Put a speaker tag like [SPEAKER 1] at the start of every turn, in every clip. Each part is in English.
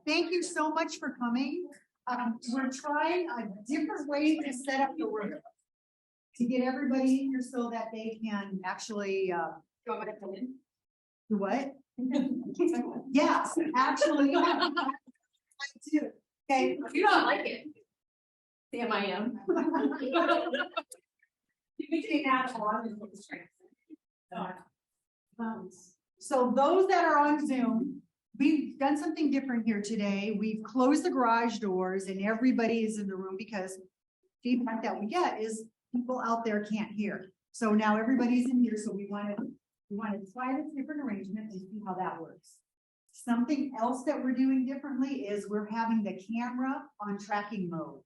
[SPEAKER 1] Thank you so much for coming. We're trying a different way to set up the room to get everybody in here so that they can actually, do what? Yes, actually. I do. Okay.
[SPEAKER 2] You don't like it. Sam, I am. You became that one.
[SPEAKER 1] So those that are on Zoom, we've done something different here today. We've closed the garage doors and everybody is in the room because feedback that we get is people out there can't hear. So now everybody's in here, so we want to try this different arrangement and see how that works. Something else that we're doing differently is we're having the camera on tracking mode.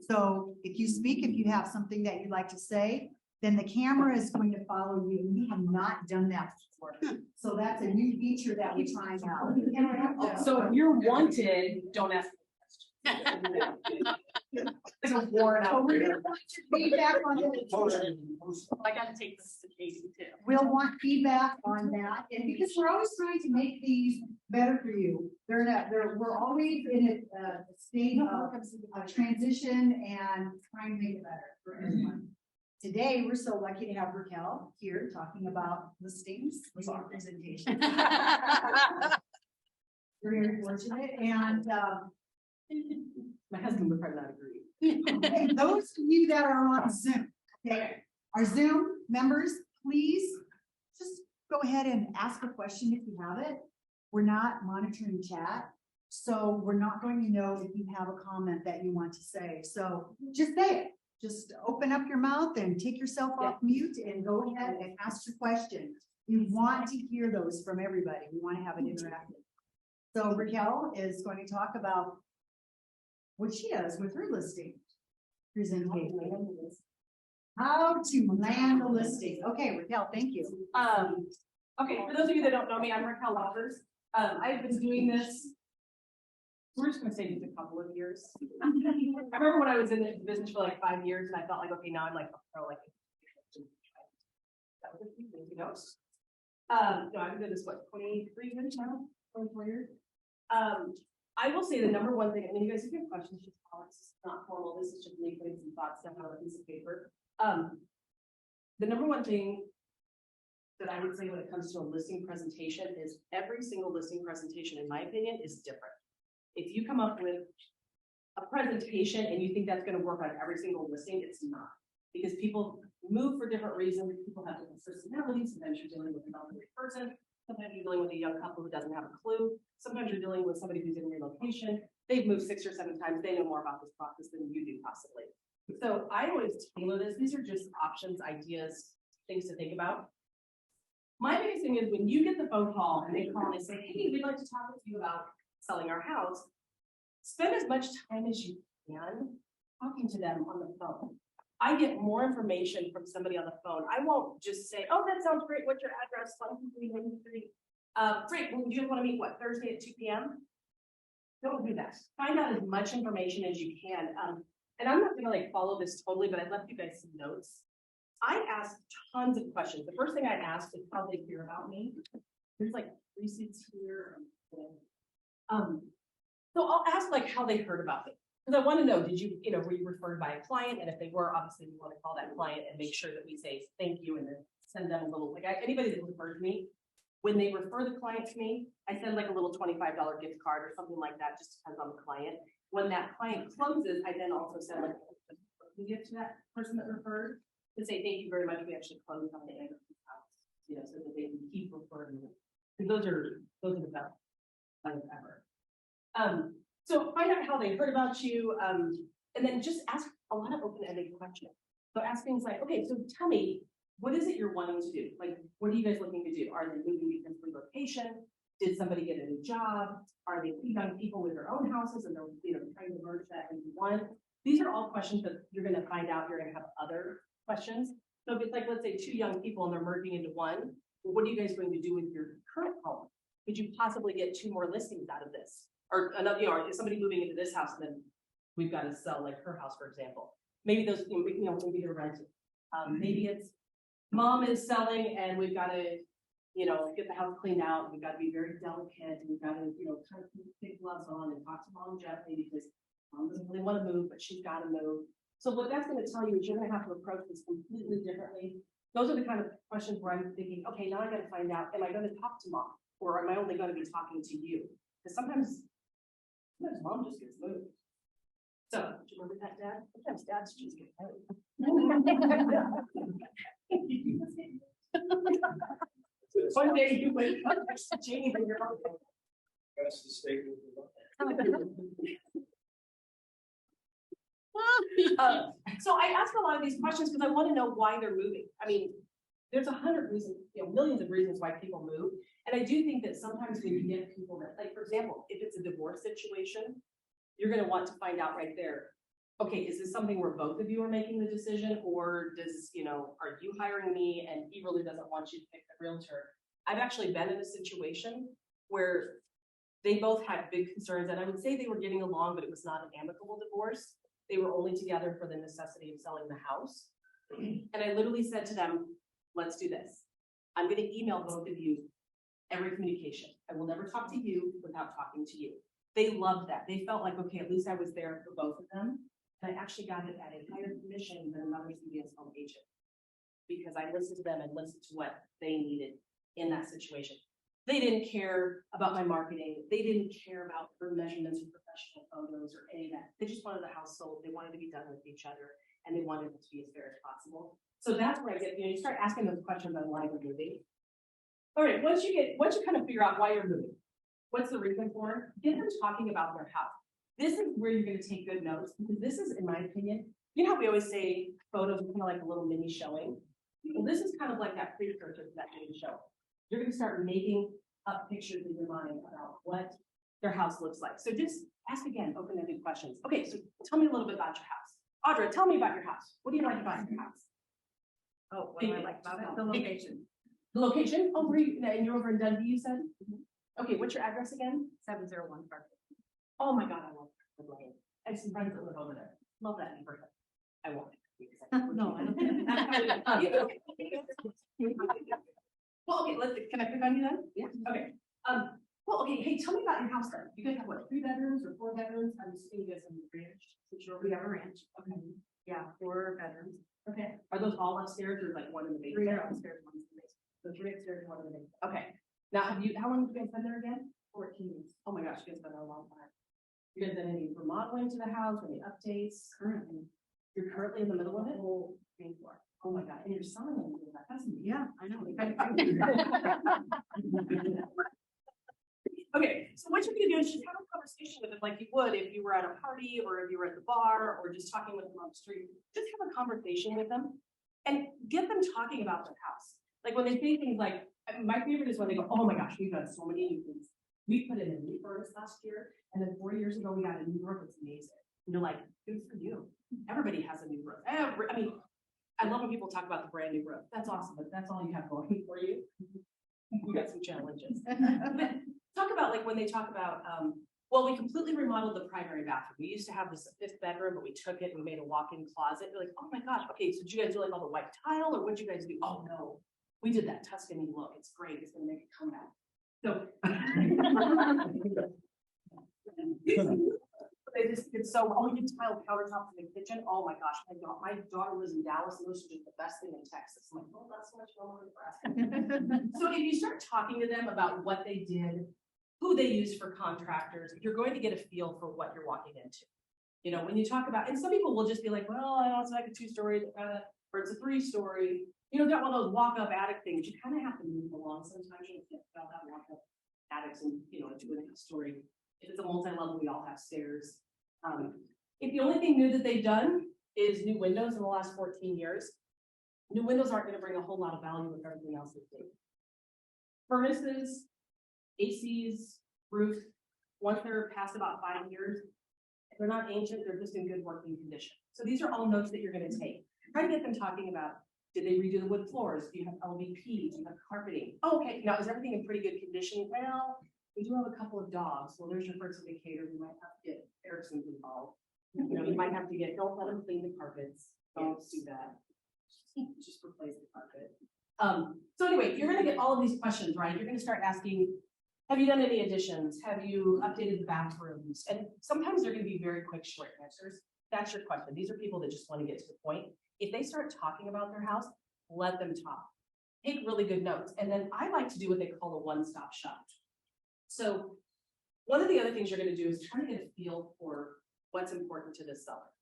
[SPEAKER 1] So if you speak, if you have something that you'd like to say, then the camera is going to follow you. We have not done that before. So that's a new feature that we're trying out.
[SPEAKER 2] So if you're wanted, don't ask questions. It's a warrant out there.
[SPEAKER 1] Feedback on it.
[SPEAKER 2] I gotta take this to Casey too.
[SPEAKER 1] We'll want feedback on that, and because we're always trying to make these better for you. We're always in a state of transition and trying to make it better for everyone. Today, we're so lucky to have Raquel here talking about listings, listing presentation. We're very fortunate, and
[SPEAKER 2] My husband would probably not agree.
[SPEAKER 1] okay, those of you that are on Zoom, okay, our Zoom members, please just go ahead and ask a question if you have it. We're not monitoring chat, so we're not going to know if you have a comment that you want to say. So just say it. Just open up your mouth and take yourself off mute and go ahead and ask your question. We want to hear those from everybody. We want to have it interactive. So Raquel is going to talk about what she does with her listing presentation. How to land a listing. Okay, Raquel, thank you.
[SPEAKER 2] Okay, for those of you that don't know me, I'm Raquel Ahlrves. I've been doing this. We're just gonna say just a couple of years. I remember when I was in the business for like 5 years, and I felt like, okay, now I'm like a pro, like that was a few years ago. No, I've been doing this what 23 years now, 24 years. I will say the number one thing, and you guys, if you have questions, just call us. It's not formal. This is just me putting some thoughts down on a piece of paper. The number one thing that I would say when it comes to a listing presentation is every single listing presentation, in my opinion, is different. If you come up with a presentation and you think that's going to work on every single listing, it's not. Because people move for different reasons. People have different personalities. Sometimes you're dealing with an elderly person. Sometimes you're dealing with a young couple who doesn't have a clue. Sometimes you're dealing with somebody who's in relocation. They've moved 6 or 7 times. They know more about this process than you do possibly. So I always tailor this. These are just options, ideas, things to think about. My biggest thing is when you get the phone call and they call and they say, hey, we'd like to talk with you about selling our house, spend as much time as you can talking to them on the phone. I get more information from somebody on the phone. I won't just say, oh, that sounds great. What's your address? 123. Great. Well, you want to meet what, Thursday at 2 p.m.? Don't do that. Find out as much information as you can. And I'm not going to like follow this totally, but I left you guys some notes. I asked tons of questions. The first thing I asked is how they hear about me. There's like 3 seats here. So I'll ask like how they heard about it. Because I want to know, did you, were you referred by a client? And if they were, obviously we want to call that client and make sure that we say thank you and then send them a little, like anybody that refers me, when they refer the client to me, I send like a little $25 gift card or something like that, just depends on the client. When that client closes, I then also send like a gift to that person that referred to say thank you very much. We actually closed on the end of the house, so that they can keep referring me. Because those are the best ever. So find out how they heard about you, and then just ask a lot of open-ended questions. So ask things like, okay, so tell me, what is it you're wanting to do? Like, what are you guys looking to do? Are they moving because of relocation? Did somebody get a new job? Are they young people with their own houses and they're trying to merge that into one? These are all questions that you're going to find out. You're going to have other questions. So if it's like, let's say 2 young people and they're merging into one, well, what are you guys going to do with your current home? Could you possibly get 2 more listings out of this? Or another, is somebody moving into this house and then we've got to sell like her house, for example. Maybe those, maybe they're renting. Maybe it's mom is selling and we've got to you know, get the house cleaned out, we've got to be very delicate, and we've got to, you know, kind of keep thick gloves on and talk to mom gently because mom doesn't really want to move, but she's got to move. So what that's going to tell you is you're going to have to approach this completely differently. Those are the kind of questions where I'm thinking, okay, now I got to find out, am I going to talk to mom or am I only going to be talking to you? Because sometimes mom just gets moved. So, do you remember that, Dad? Sometimes dads just get moved. One day you wake up next to Janie and you're like,
[SPEAKER 3] That's the statement.
[SPEAKER 2] so I ask a lot of these questions because I want to know why they're moving. I mean, there's 100 reasons, you know, millions of reasons why people move. And I do think that sometimes when you get people that, like, for example, if it's a divorce situation, you're going to want to find out right there, okay, is this something where both of you are making the decision, or does, you know, are you hiring me and he really doesn't want you to pick the realtor? I've actually been in a situation where they both had big concerns, and I would say they were getting along, but it was not an amicable divorce. They were only together for the necessity of selling the house. And I literally said to them, let's do this. I'm going to email both of you every communication. I will never talk to you without talking to you. They loved that. They felt like, okay, at least I was there for both of them. And I actually got it at a higher commission than another CVS home agent because I listened to them and listened to what they needed in that situation. They didn't care about my marketing. They didn't care about her measurements or professional photos or any of that. They just wanted the house sold. They wanted to be done with each other and they wanted it to be as fair as possible. So that's where I get, you know, you start asking those questions on why they're moving. All right, once you kind of figure out why you're moving, what's the reason for it, get them talking about their house. This is where you're going to take good notes because this is, in my opinion, you know how we always say photos are kind of like a little mini showing? Well, this is kind of like that precursor to that mini show. You're going to start making up pictures in your mind about what their house looks like. So just ask again, open-ended questions. Okay, so tell me a little bit about your house. Audra, tell me about your house. What do you like about your house?
[SPEAKER 4] Oh, what do I like about it? The location.
[SPEAKER 2] The location? Oh, were you, and you're over in Dundee, you said? Okay, what's your address again?
[SPEAKER 4] 701 Park.
[SPEAKER 2] Oh my God, I love that. I have some friends that live over there. Love that neighborhood. I won't.
[SPEAKER 4] No, I don't.
[SPEAKER 2] Well, okay, can I pick on you then?
[SPEAKER 4] Yeah.
[SPEAKER 2] Okay. Well, okay, hey, tell me about your house then. You guys have what, 3 bedrooms or 4 bedrooms? I'm assuming you guys have a ranch.
[SPEAKER 4] We have a ranch.
[SPEAKER 2] Okay.
[SPEAKER 4] Yeah, 4 bedrooms.
[SPEAKER 2] Okay. Are those all upstairs or like one in the
[SPEAKER 4] 3
[SPEAKER 2] basement?
[SPEAKER 4] are upstairs, 1 in the basement.
[SPEAKER 2] So 3 upstairs, 1 in the basement. Okay. Now, how long have you guys been there again?
[SPEAKER 4] 14 years.
[SPEAKER 2] Oh my gosh, you guys been there a long time. You guys done any remodeling to the house, any updates?
[SPEAKER 4] Currently.
[SPEAKER 2] You're currently in the middle of it?
[SPEAKER 4] Whole main floor.
[SPEAKER 2] Oh my God, and you're selling them. That's amazing.
[SPEAKER 4] Yeah, I know.
[SPEAKER 2] Okay, so what you can do is just have a conversation with them like you would if you were at a party or if you were at the bar or just talking with them on the street. Just have a conversation with them and get them talking about their house. Like when they say things like, my favorite is when they go, oh my gosh, we've done so many new things. We put in a new furnace last year, and then 4 years ago we got a new roof. It's amazing. And you're like, good for you. Everybody has a new roof. I mean, I love when people talk about the brand new roof. That's awesome, but that's all you have going for you. You got some challenges. Talk about like when they talk about, well, we completely remodeled the primary bathroom. We used to have this 5th bedroom, but we took it and we made a walk-in closet. You're like, oh my gosh, okay, so did you guys do like all the white tile or what did you guys do? Oh no, we did that Tuscany look. It's great. It's gonna make a comeback. So it's so, oh, you tile countertops in the kitchen. Oh my gosh, my daughter lives in Dallas and those are just the best thing in Texas. I'm like, oh, that's so much fun. So if you start talking to them about what they did, who they used for contractors, you're going to get a feel for what you're walking into. You know, when you talk about, and some people will just be like, well, it's like a 2-story, or it's a 3-story. You know, got one of those walk-up attic things. You kind of have to move along sometimes. You can't have walk-up attics and, you know, a 2.5-story. If it's a multi-level, we all have stairs. If the only thing new that they've done is new windows in the last 14 years, new windows aren't going to bring a whole lot of value with everything else they do. Furnaces, ACs, roof, once they're past about 5 years, if they're not ancient, they're just in good working condition. So these are all notes that you're going to take. Try to get them talking about, did they redo the wood floors? Do you have LVP? Do you have carpeting? Oh, okay, now is everything in pretty good condition? Well, we do have a couple of dogs. Well, there's your first indicator. We might have to get Erickson's involved. You know, you might have to get, don't let them clean the carpets. Don't do that. Just replace the carpet. So anyway, you're gonna get all of these questions, right? You're gonna start asking, have you done any additions? Have you updated the bathrooms? And sometimes they're gonna be very quick, short answers. That's your question. These are people that just want to get to the point. If they start talking about their house, let them talk. Take really good notes. And then I like to do what they call a one-stop shop. So one of the other things you're gonna do is try to get a feel for what's important to this seller.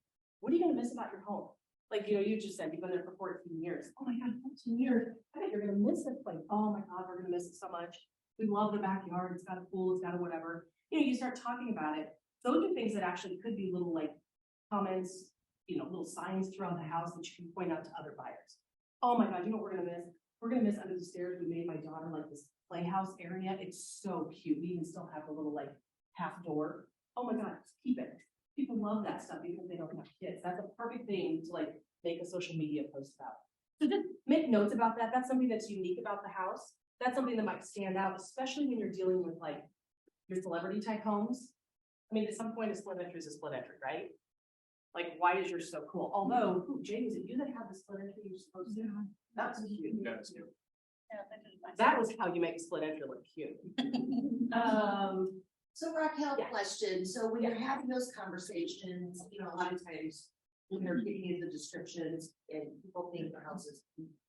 [SPEAKER 2] What are you gonna miss about your home? Like, you just said you've been there for 14 years. Oh my God, 14 years. I bet you're gonna miss this place. Oh my God, we're gonna miss it so much. We love the backyard. It's got a pool, it's got a whatever. You start talking about it. Those are things that actually could be little like comments, little signs throughout the house that you can point out to other buyers. Oh my God, you know what we're gonna miss? We're gonna miss under the stairs. We made my daughter like this playhouse area. It's so cute. We even still have the little like half door. Oh my God, keep it. People love that stuff because they don't have kids. That's a perfect thing to like make a social media post about. So just make notes about that. That's something that's unique about the house. That's something that might stand out, especially when you're dealing with like your celebrity type homes. I mean, at some point a split entry is a split entry, right? Like, why is yours so cool? Although, Jane, is it you that have the split entry you're supposed to? That's cute.
[SPEAKER 3] That's new.
[SPEAKER 2] That was how you make a split entry look cute.
[SPEAKER 5] So Raquel,
[SPEAKER 2] Yeah.
[SPEAKER 5] question, so when you're having those conversations, a lot of times when they're getting into the descriptions and people think their house is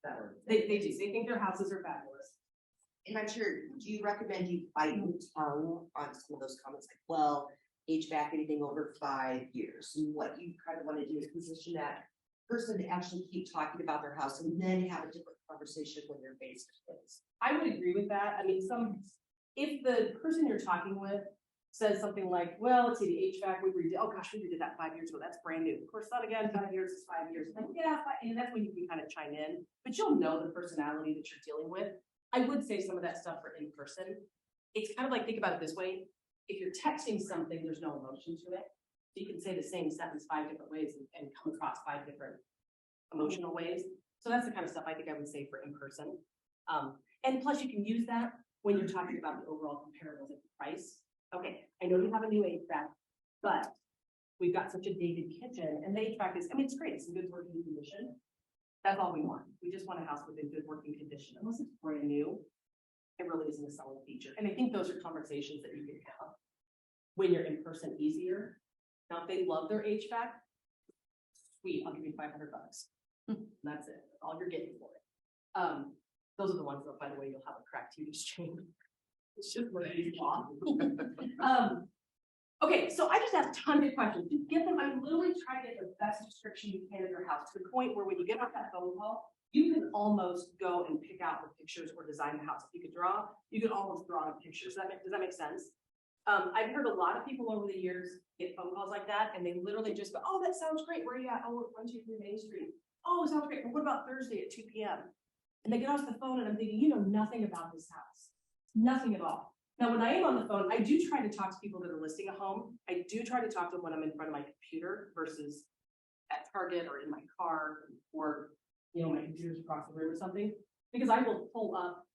[SPEAKER 5] better.
[SPEAKER 2] They do. They think their houses are fabulous.
[SPEAKER 5] And I'm sure, do you recommend you bite your tongue on some of those comments like, well, HVAC anything over 5 years? And what you kind of want to do is position that person to actually keep talking about their house and then have a different conversation when they're face to face.
[SPEAKER 2] I would agree with that. I mean, if the person you're talking with says something like, well, let's see, the HVAC, we redid that 5 years ago. That's brand new. Of course, not again, 5 years is 5 years. Like, yeah, and that's when you can kind of chime in, but you'll know the personality that you're dealing with. I would say some of that stuff for in person. It's kind of like, think about it this way. If you're texting something, there's no emotion to it. You can say the same sentence 5 different ways and come across 5 different emotional ways. So that's the kind of stuff I think I would say for in person. And plus you can use that when you're talking about the overall comparables of the price. Okay, I know you have a new HVAC, but we've got such a dated kitchen and the HVAC is, it's great. It's in good working condition. That's all we want. We just want a house within good working condition. Unless it's brand new, it really isn't a selling feature. And I think those are conversations that you can have when you're in person easier. Now, if they love their HVAC, sweet, I'll give you $500. That's it. That's all you're getting for it. Those are the ones that, by the way, you'll have a cracked TV stream. It's just what it is. Okay, so I just asked tons of questions. Just get them. I'm literally trying to get the best description you can of your house to the point where when you get off that phone call, you can almost go and pick out the pictures or design the house. If you could draw, you could almost draw the pictures. Does that make sense? I've heard a lot of people over the years get phone calls like that, and they literally just go, "Oh, that sounds great. Where are you at? Oh, 123 Main Street. Oh, sounds great. Well, what about Thursday at 2 p.m.?" And they get off the phone, and I'm thinking, you know nothing about this house, nothing at all. Now, when I am on the phone, I do try to talk to people that are listing a home. I do try to talk to them when I'm in front of my computer versus at Target or in my car or, my computer's across the room or something, because I will pull up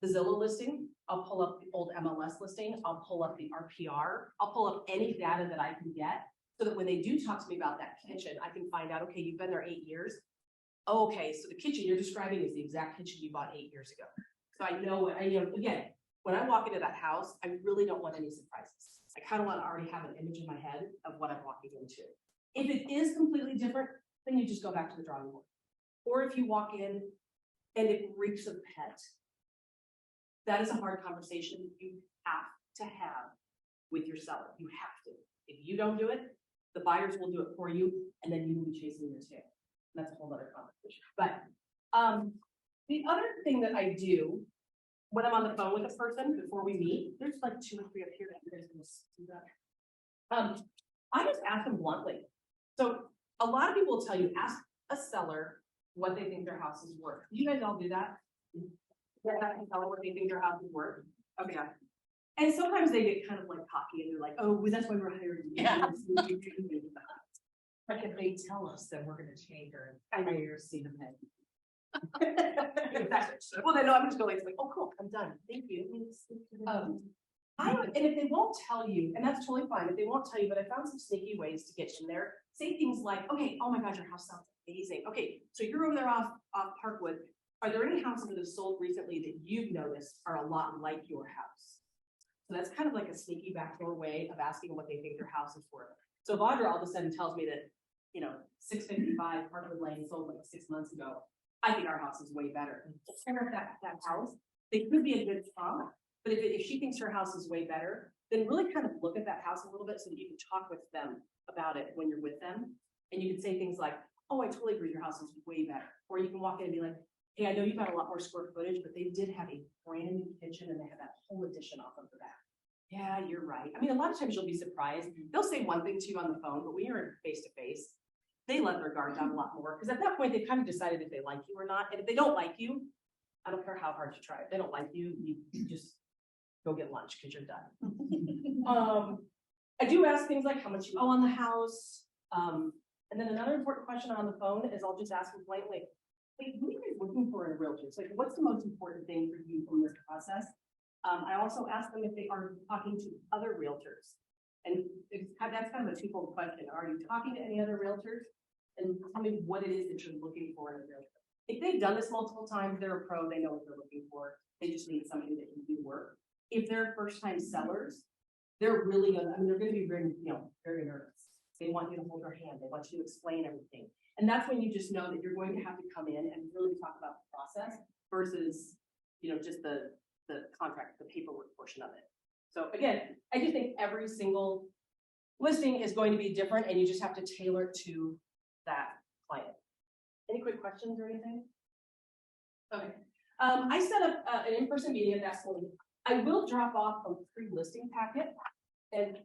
[SPEAKER 2] the Zillow listing. I'll pull up the old MLS listing. I'll pull up the RPR. I'll pull up any data that I can get so that when they do talk to me about that kitchen, I can find out, okay, you've been there 8 years. Okay, so the kitchen you're describing is the exact kitchen you bought 8 years ago. So I know, again, when I walk into that house, I really don't want any surprises. I kind of want to already have an image in my head of what I'm walking into. If it is completely different, then you just go back to the drawing board. Or if you walk in and it reeks of pet, that is a hard conversation you have to have with your seller. You have to. If you don't do it, the buyers will do it for you, and then you will be chasing your tail. That's a whole other conversation. But the other thing that I do when I'm on the phone with a person before we meet, there's like 2 or 3 up here that you guys can see that. I just ask them bluntly. So a lot of people will tell you, ask a seller what they think their house is worth. You guys all do that? Yeah, I can tell what they think their house is worth. Okay. And sometimes they get kind of like cocky and they're like, oh, well, that's why we're hiring you.
[SPEAKER 4] Yeah. Like if they tell us that we're gonna change our entire scene of head.
[SPEAKER 2] Well, then no, I'm just going like, oh, cool, I'm done. Thank you. And if they won't tell you, and that's totally fine, if they won't tell you, but I found some sneaky ways to get in there. Say things like, okay, oh my God, your house sounds amazing. Okay, so you're over there off Parkwood. are there any houses that have sold recently that you've noticed are a lot like your house? So that's kind of like a sneaky backdoor way of asking what they think their house is worth. So if Audra all of a sudden tells me that, 655 Parkwood Lane sold like 6 months ago, I think our house is way better. It's kind of that house, they could be a good comp, but if she thinks her house is way better, then really kind of look at that house a little bit so that you can talk with them about it when you're with them. And you can say things like, oh, I totally agree, your house is way better. Or you can walk in and be like, hey, I know you've got a lot more square footage, but they did have a brand new kitchen and they had that whole addition off of the back. Yeah, you're right. I mean, a lot of times you'll be surprised. They'll say one thing to you on the phone, but when you're face to face, they let their guard down a lot more. Because at that point, they've kind of decided if they like you or not. And if they don't like you, I don't care how hard you try. If they don't like you, you just go get lunch because you're done. I do ask things like how much you owe on the house. And then another important question on the phone is I'll just ask them blatantly, hey, what are you guys looking for in a realtor? It's like, what's the most important thing for you from this process? I also ask them if they are talking to other realtors. And that's kind of a twofold question. Are you talking to any other realtors? And tell me what it is that you're looking for in a realtor. If they've done this multiple times, they're a pro, they know what they're looking for. They just need somebody that can do work. If they're first-time sellers, they're really gonna, they're gonna be very, very nervous. They want you to hold their hand. They want you to explain everything. And that's when you just know that you're going to have to come in and really talk about the process versus, just the contract, the paperwork portion of it. So again, I just think every single listing is going to be different and you just have to tailor it to that client. Any quick questions or anything? Okay. I set up an in-person meeting at that point. I will drop off a pre-listing packet, and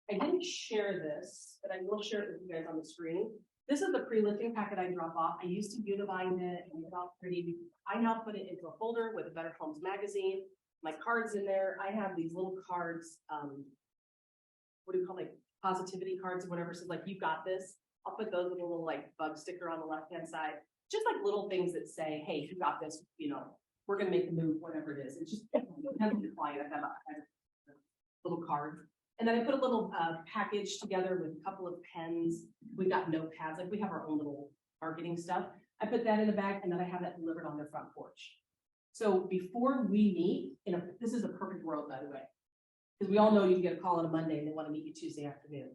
[SPEAKER 2] I didn't share this, but I will share it with you guys on the screen. This is the pre-listing packet I drop off. I used to Unibind it and get all pretty. I now put it into a folder with a Better Homes magazine. My cards in there. I have these little cards. What do you call like positivity cards or whatever? So like, you got this. I'll put those with a little like bug sticker on the left-hand side. Just like little things that say, hey, you got this, we're going to make the move, whatever it is. It's just depends on the client. I have a little card. And then I put a little package together with a couple of pens. We've got notepads, like we have our own little marketing stuff. I put that in a bag and then I have that delivered on their front porch. So before we meet, this is a perfect world, by the way, because we all know you can get a call on a Monday and they want to meet you Tuesday afternoon.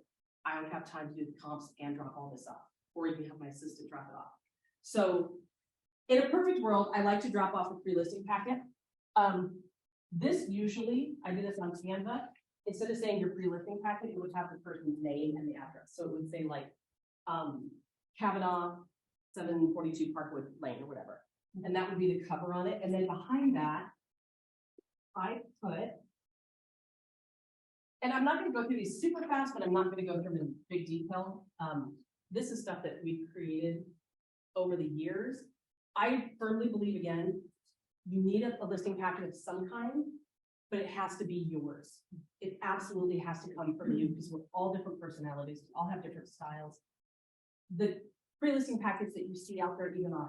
[SPEAKER 2] I don't have time to do the comps and drop all this off, or you can have my assistant drop it off. So in a perfect world, I like to drop off a pre-listing packet. This usually, I do this on Canva. Instead of saying your pre-listing packet, it would have the person's name and the address. So it would say like Kavanaugh, 742 Parkwood Lane or whatever. And that would be the cover on it. And then behind that, I put, and I'm not going to go through these super fast, but I'm not going to go through them in big detail. This is stuff that we've created over the years. I firmly believe, again, you need a listing packet of some kind, but it has to be yours. It absolutely has to come from you because we're all different personalities. We all have different styles. The pre-listing packets that you see out there, even on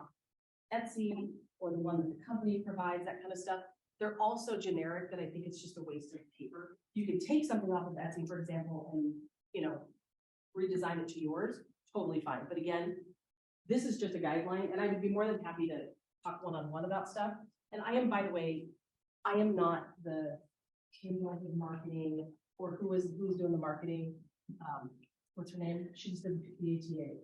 [SPEAKER 2] Etsy or the one that the company provides, that kind of stuff, they're all so generic that I think it's just a waste of paper. You can take something off of Etsy, for example, and redesign it to yours, totally fine. But again, this is just a guideline, and I would be more than happy to talk one-on-one about stuff. And I am, by the way, I am not the marketing or who's doing the marketing. What's her name? She's the ATA.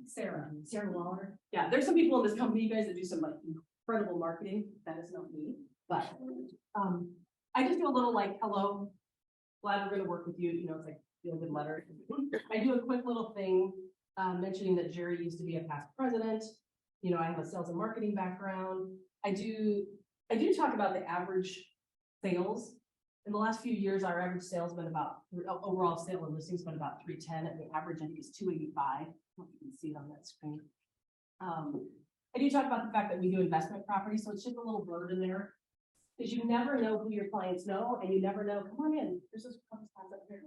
[SPEAKER 2] Sarah Waller. Yeah, there's some people in this company, you guys, that do some like incredible marketing. That is not me, but I just do a little like, hello, glad we're going to work with you. It's like feel good letter. I do a quick little thing mentioning that Jerry used to be a past president. I have a sales and marketing background. I do talk about the average sales. In the last few years, our average sales been about, overall sale and listings been about 310, and the average I think is 285. You can see it on that screen. I do talk about the fact that we do investment property, so it's just a little blurb in there, because you never know who your clients know, and you never know, come on in, there's this class up here.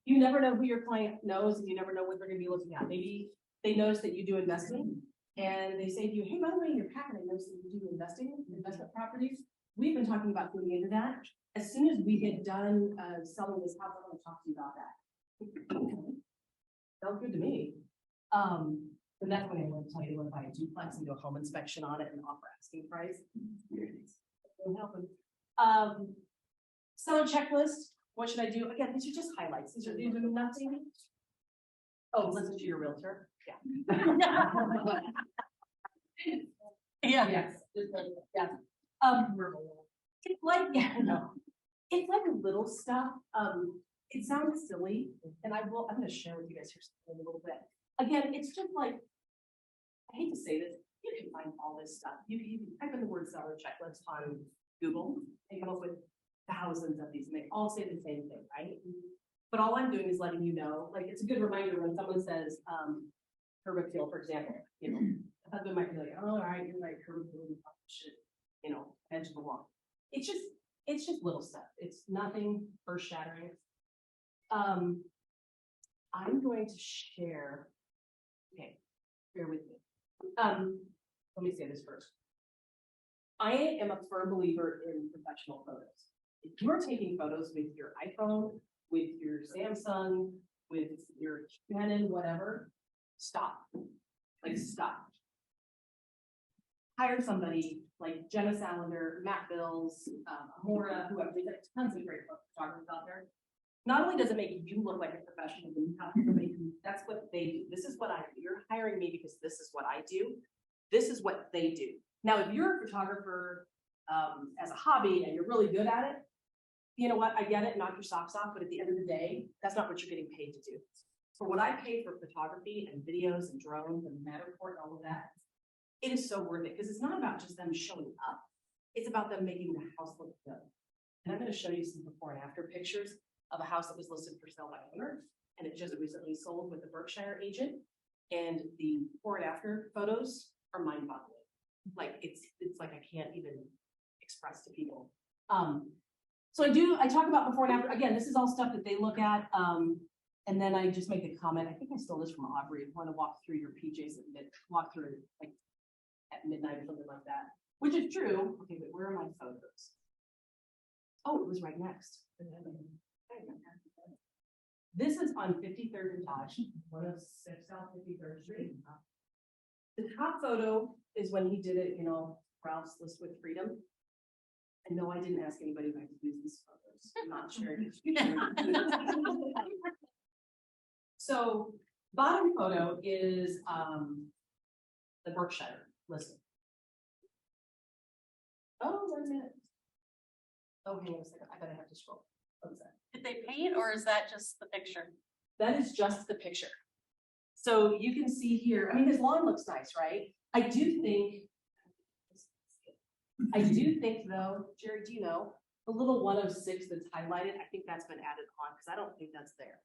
[SPEAKER 2] You never know who your client knows, and you never know what they're going to be looking at. Maybe they notice that you do investing, and they say to you, hey, by the way, in your packet, I noticed that you do investment properties. We've been talking about getting into that. As soon as we get done selling this house, I want to talk to you about that. Sounds good to me. then that's when I would tell you to buy a duplex and do a home inspection on it and offer asking price. Won't happen. Seller checklist, what should I do? Again, these are just highlights. These are nothing. Oh, listen to your realtor, yeah. Yeah. Yes. Yeah. It's like, yeah, no. It's like little stuff. It sounds silly, and I'm gonna share with you guys here in a little bit. Again, it's just like, I hate to say this, you can find all this stuff. You can type in the word seller checklist on Google and come up with thousands of these, and they all say the same thing, right? But all I'm doing is letting you know, like, it's a good reminder when someone says, curb appeal, for example, you know, a husband might be like, oh, all right, you're right, curb appeal, you probably should, you know, edge of the law. It's just little stuff. It's nothing earth shattering. I'm going to share, okay, bear with me. Let me say this first. I am a firm believer in professional photos. If you are taking photos with your iPhone, with your Samsung, with your Canon, whatever, stop. Like, stop. Hire somebody like Jenna Salander, Matt Bills, Ahlrves, whoever. There's tons of great photographers out there. Not only does it make you look like a professional, but you have somebody who, that's what they do. This is what I do. You're hiring me because this is what I do. This is what they do. Now, if you're a photographer as a hobby and you're really good at it, you know what? I get it. Knock your socks off. But at the end of the day, that's not what you're getting paid to do. For what I pay for photography and videos and drones and Matterport and all of that, it is so worth it because it's not about just them showing up. It's about them making the house look good. And I'm going to show you some before and after pictures of a house that was listed for sale by owner, and it just recently sold with the Berkshire agent. And the before and after photos are mind-boggling. Like it's like I can't even express to people. So I talk about before and after. Again, this is all stuff that they look at. And then I just make a comment. I think I stole this from Audrey. I want to walk through your PJs walk through like at midnight or something like that, which is true. Okay, but where are my photos? Oh, it was right next. This is on 53rd and Dodge, 106 South 53rd Street. The top photo is when he did it, you know, Ralph's List with Freedom. And no, I didn't ask anybody if I could use these photos. I'm not sharing it. So, bottom photo is the Berkshire listing. Oh, wait a minute. Oh, hang on a second. I bet I have to scroll. What is that?
[SPEAKER 6] Did they paint or is that just the picture?
[SPEAKER 2] That is just the picture. So you can see here, I mean, his lawn looks nice, right? I do think though, Jerry, do you know, the little 106 that's highlighted, I think that's been added on because I don't think that's there.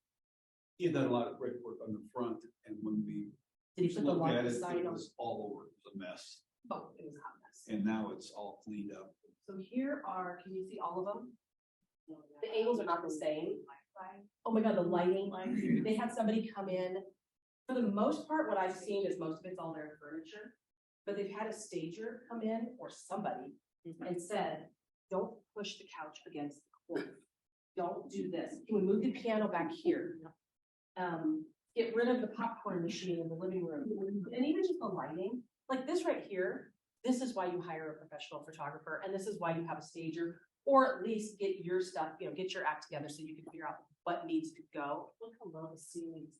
[SPEAKER 3] He had done a lot of great work on the front, and when we
[SPEAKER 2] Did he put the
[SPEAKER 3] looked at
[SPEAKER 2] line
[SPEAKER 3] it,
[SPEAKER 2] sign
[SPEAKER 3] it
[SPEAKER 2] on?
[SPEAKER 3] was all over. It was a mess.
[SPEAKER 2] Oh, it was a hot mess.
[SPEAKER 3] And now it's all cleaned up.
[SPEAKER 2] So here are, can you see all of them? The angles are not the same. Oh my God, the lighting, they had somebody come in. For the most part, what I've seen is most of it's all their furniture, but they've had a stager come in or somebody and said, don't push the couch against the corner. Don't do this. Can we move the piano back here? Get rid of the popcorn machine in the living room. And even just the lighting, like this right here, this is why you hire a professional photographer, and this is why you have a stager, or at least get your stuff, you know, get your act together so you can figure out what needs to go. Look how low the ceilings.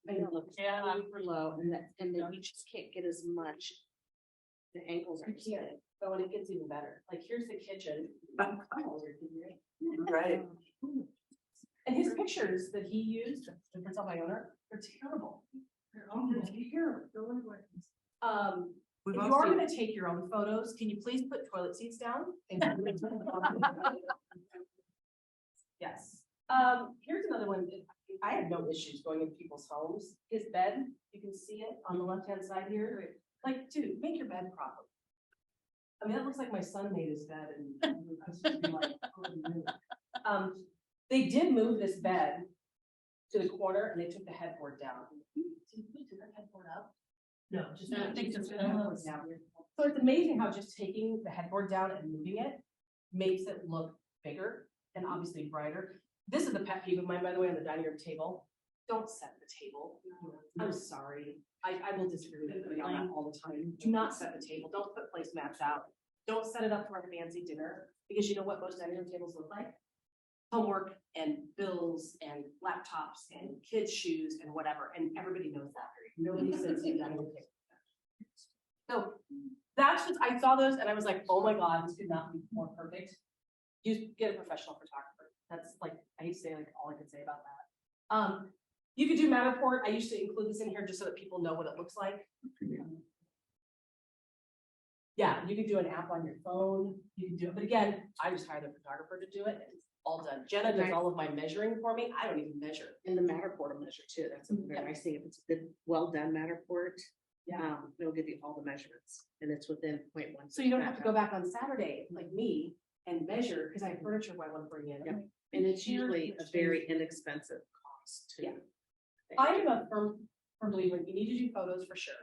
[SPEAKER 6] I know, look,
[SPEAKER 2] Yeah.
[SPEAKER 6] super low, and then you just can't get as much. The ankles are.
[SPEAKER 2] You can't, but when it gets even better, like here's the kitchen.
[SPEAKER 5] Right.
[SPEAKER 2] And his pictures that he used, for sale by owner, they're terrible. They're terrible. If you are gonna take your own photos, can you please put toilet seats down? Yes. Here's another one. I have no issues going into people's homes. His bed, you can see it on the left-hand side here. Like, dude, make your bed proper. I mean, that looks like my son made his bed and I should be like, oh, they did move this bed to the corner and they took the headboard down. Did we take the headboard up? No, just.
[SPEAKER 6] No, I think
[SPEAKER 2] just
[SPEAKER 6] it's
[SPEAKER 2] the headboard down. So it's amazing how just taking the headboard down and moving it makes it look bigger and obviously brighter. This is a pet peeve of mine, by the way, on the dining room table. don't set the table. I'm sorry. I will disagree with everybody on that all the time. Do not set the table. Don't put placemats out. Don't set it up for a fancy dinner, because you know what most dining room tables look like? Homework and bills and laptops and kids' shoes and whatever, and everybody knows that. Nobody sits at dining room table. So that's just, I saw those and I was like, oh my God, this could not be more perfect. You get a professional photographer. That's like, I hate to say like all I can say about that. You could do Matterport. I used to include this in here just so that people know what it looks like. Yeah, you could do an app on your phone. You can do it, but again, I just hire the photographer to do it. It's all done. Jenna does all of my measuring for me. I don't even measure.
[SPEAKER 6] In the Matterport will measure too. That's something very nice thing. If it's a good, well done Matterport, it'll give you all the measurements and it's within 0.1.
[SPEAKER 2] So you don't have to go back on Saturday like me and measure, because I have furniture I want to bring in.
[SPEAKER 6] Yeah. And it's usually a very inexpensive cost too.
[SPEAKER 2] Yeah. I am a firm believer, you need to do photos for sure,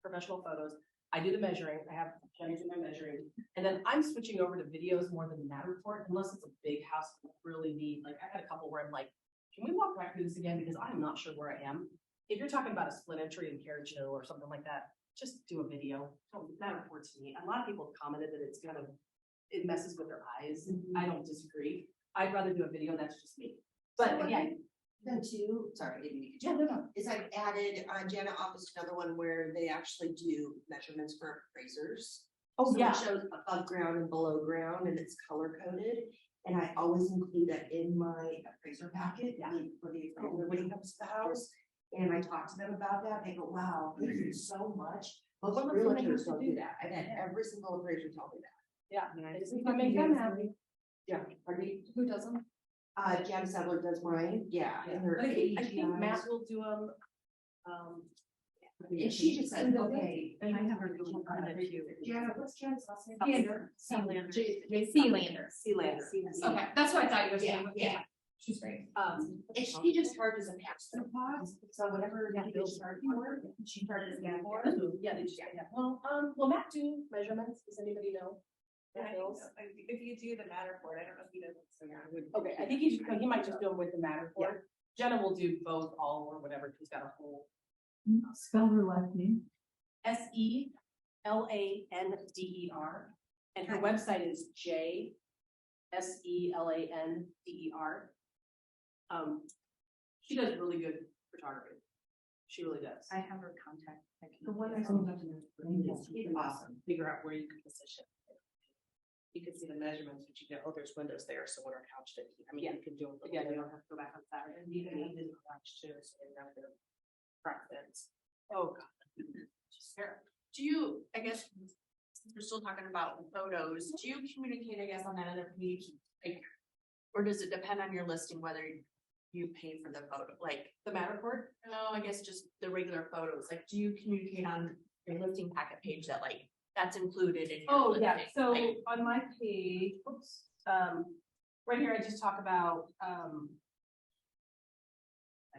[SPEAKER 2] professional photos. I do the measuring, I have Jenny do my measuring, and then I'm switching over to videos more than Matterport, unless it's a big house I really need. Like I had a couple where I'm like, can we walk back through this again, because I'm not sure where I am. If you're talking about a split entry in Carriage Hill or something like that, just do a video. Don't Matterport to me. A lot of people have commented that it's kind of, it messes with their eyes. I don't disagree. I'd rather do a video that's just me. But again,
[SPEAKER 5] Then too, sorry, didn't mean to.
[SPEAKER 2] yeah, no.
[SPEAKER 5] Is I've added, Jenna office another one where they actually do measurements for appraisers.
[SPEAKER 2] Oh,
[SPEAKER 5] So
[SPEAKER 2] yeah.
[SPEAKER 5] it shows above ground and below ground and it's color coded. And I always include that in my appraiser packet, for the appraiser when he comes to the house. And I talk to them about that. They go, wow, thank you so much. Most realtors don't do that. I've had every single appraiser tell me that.
[SPEAKER 2] Yeah, you can make them happy.
[SPEAKER 5] Yeah, pardon me?
[SPEAKER 2] Who does them?
[SPEAKER 5] Jen Sedler does mine, yeah. And her
[SPEAKER 2] I think
[SPEAKER 5] AGIs.
[SPEAKER 2] Matt will do them.
[SPEAKER 5] And she just said, okay.
[SPEAKER 4] And I have her doing one of you.
[SPEAKER 5] Jenna, what's Jen's last name?
[SPEAKER 4] Sealander.
[SPEAKER 2] Sealander. Sealander.
[SPEAKER 7] Okay, that's what I thought you were
[SPEAKER 5] Yeah,
[SPEAKER 7] saying.
[SPEAKER 5] yeah.
[SPEAKER 7] She's great.
[SPEAKER 5] And she just charges a pass-through pods, so whatever you just charge for, she charges again for.
[SPEAKER 2] Yeah, they just, yeah. Well, will Matt do measurements? Does anybody know?
[SPEAKER 7] If you do the Matterport, I don't know if he does.
[SPEAKER 2] Okay, I think he might just do them with the Matterport. Jenna will do both, all or whatever. She's got a whole
[SPEAKER 1] Spell her last name.
[SPEAKER 2] Selander, and her website is Selander. She does really good photography. She really does.
[SPEAKER 6] I have her contact.
[SPEAKER 1] The one I
[SPEAKER 5] Awesome.
[SPEAKER 6] Figure out where you can position. You can see the measurements, but you know, oh, there's windows there, so when our couch did, I mean, you can do it.
[SPEAKER 2] Again, you don't have to go back on Saturday.
[SPEAKER 6] And you can even couch too, so you have their preference.
[SPEAKER 2] Oh, God.
[SPEAKER 7] Do you, I guess, since we're still talking about photos, do you communicate, I guess, on that other page? Like, or does it depend on your listing whether you pay for the photo, like,
[SPEAKER 2] The Matterport?
[SPEAKER 7] no, I guess just the regular photos, like, do you communicate on your listing packet page that like, that's included in your
[SPEAKER 2] Oh, yeah,
[SPEAKER 7] listing?
[SPEAKER 2] so
[SPEAKER 7] Like,
[SPEAKER 2] on my page, oops, right here, I just talk about, I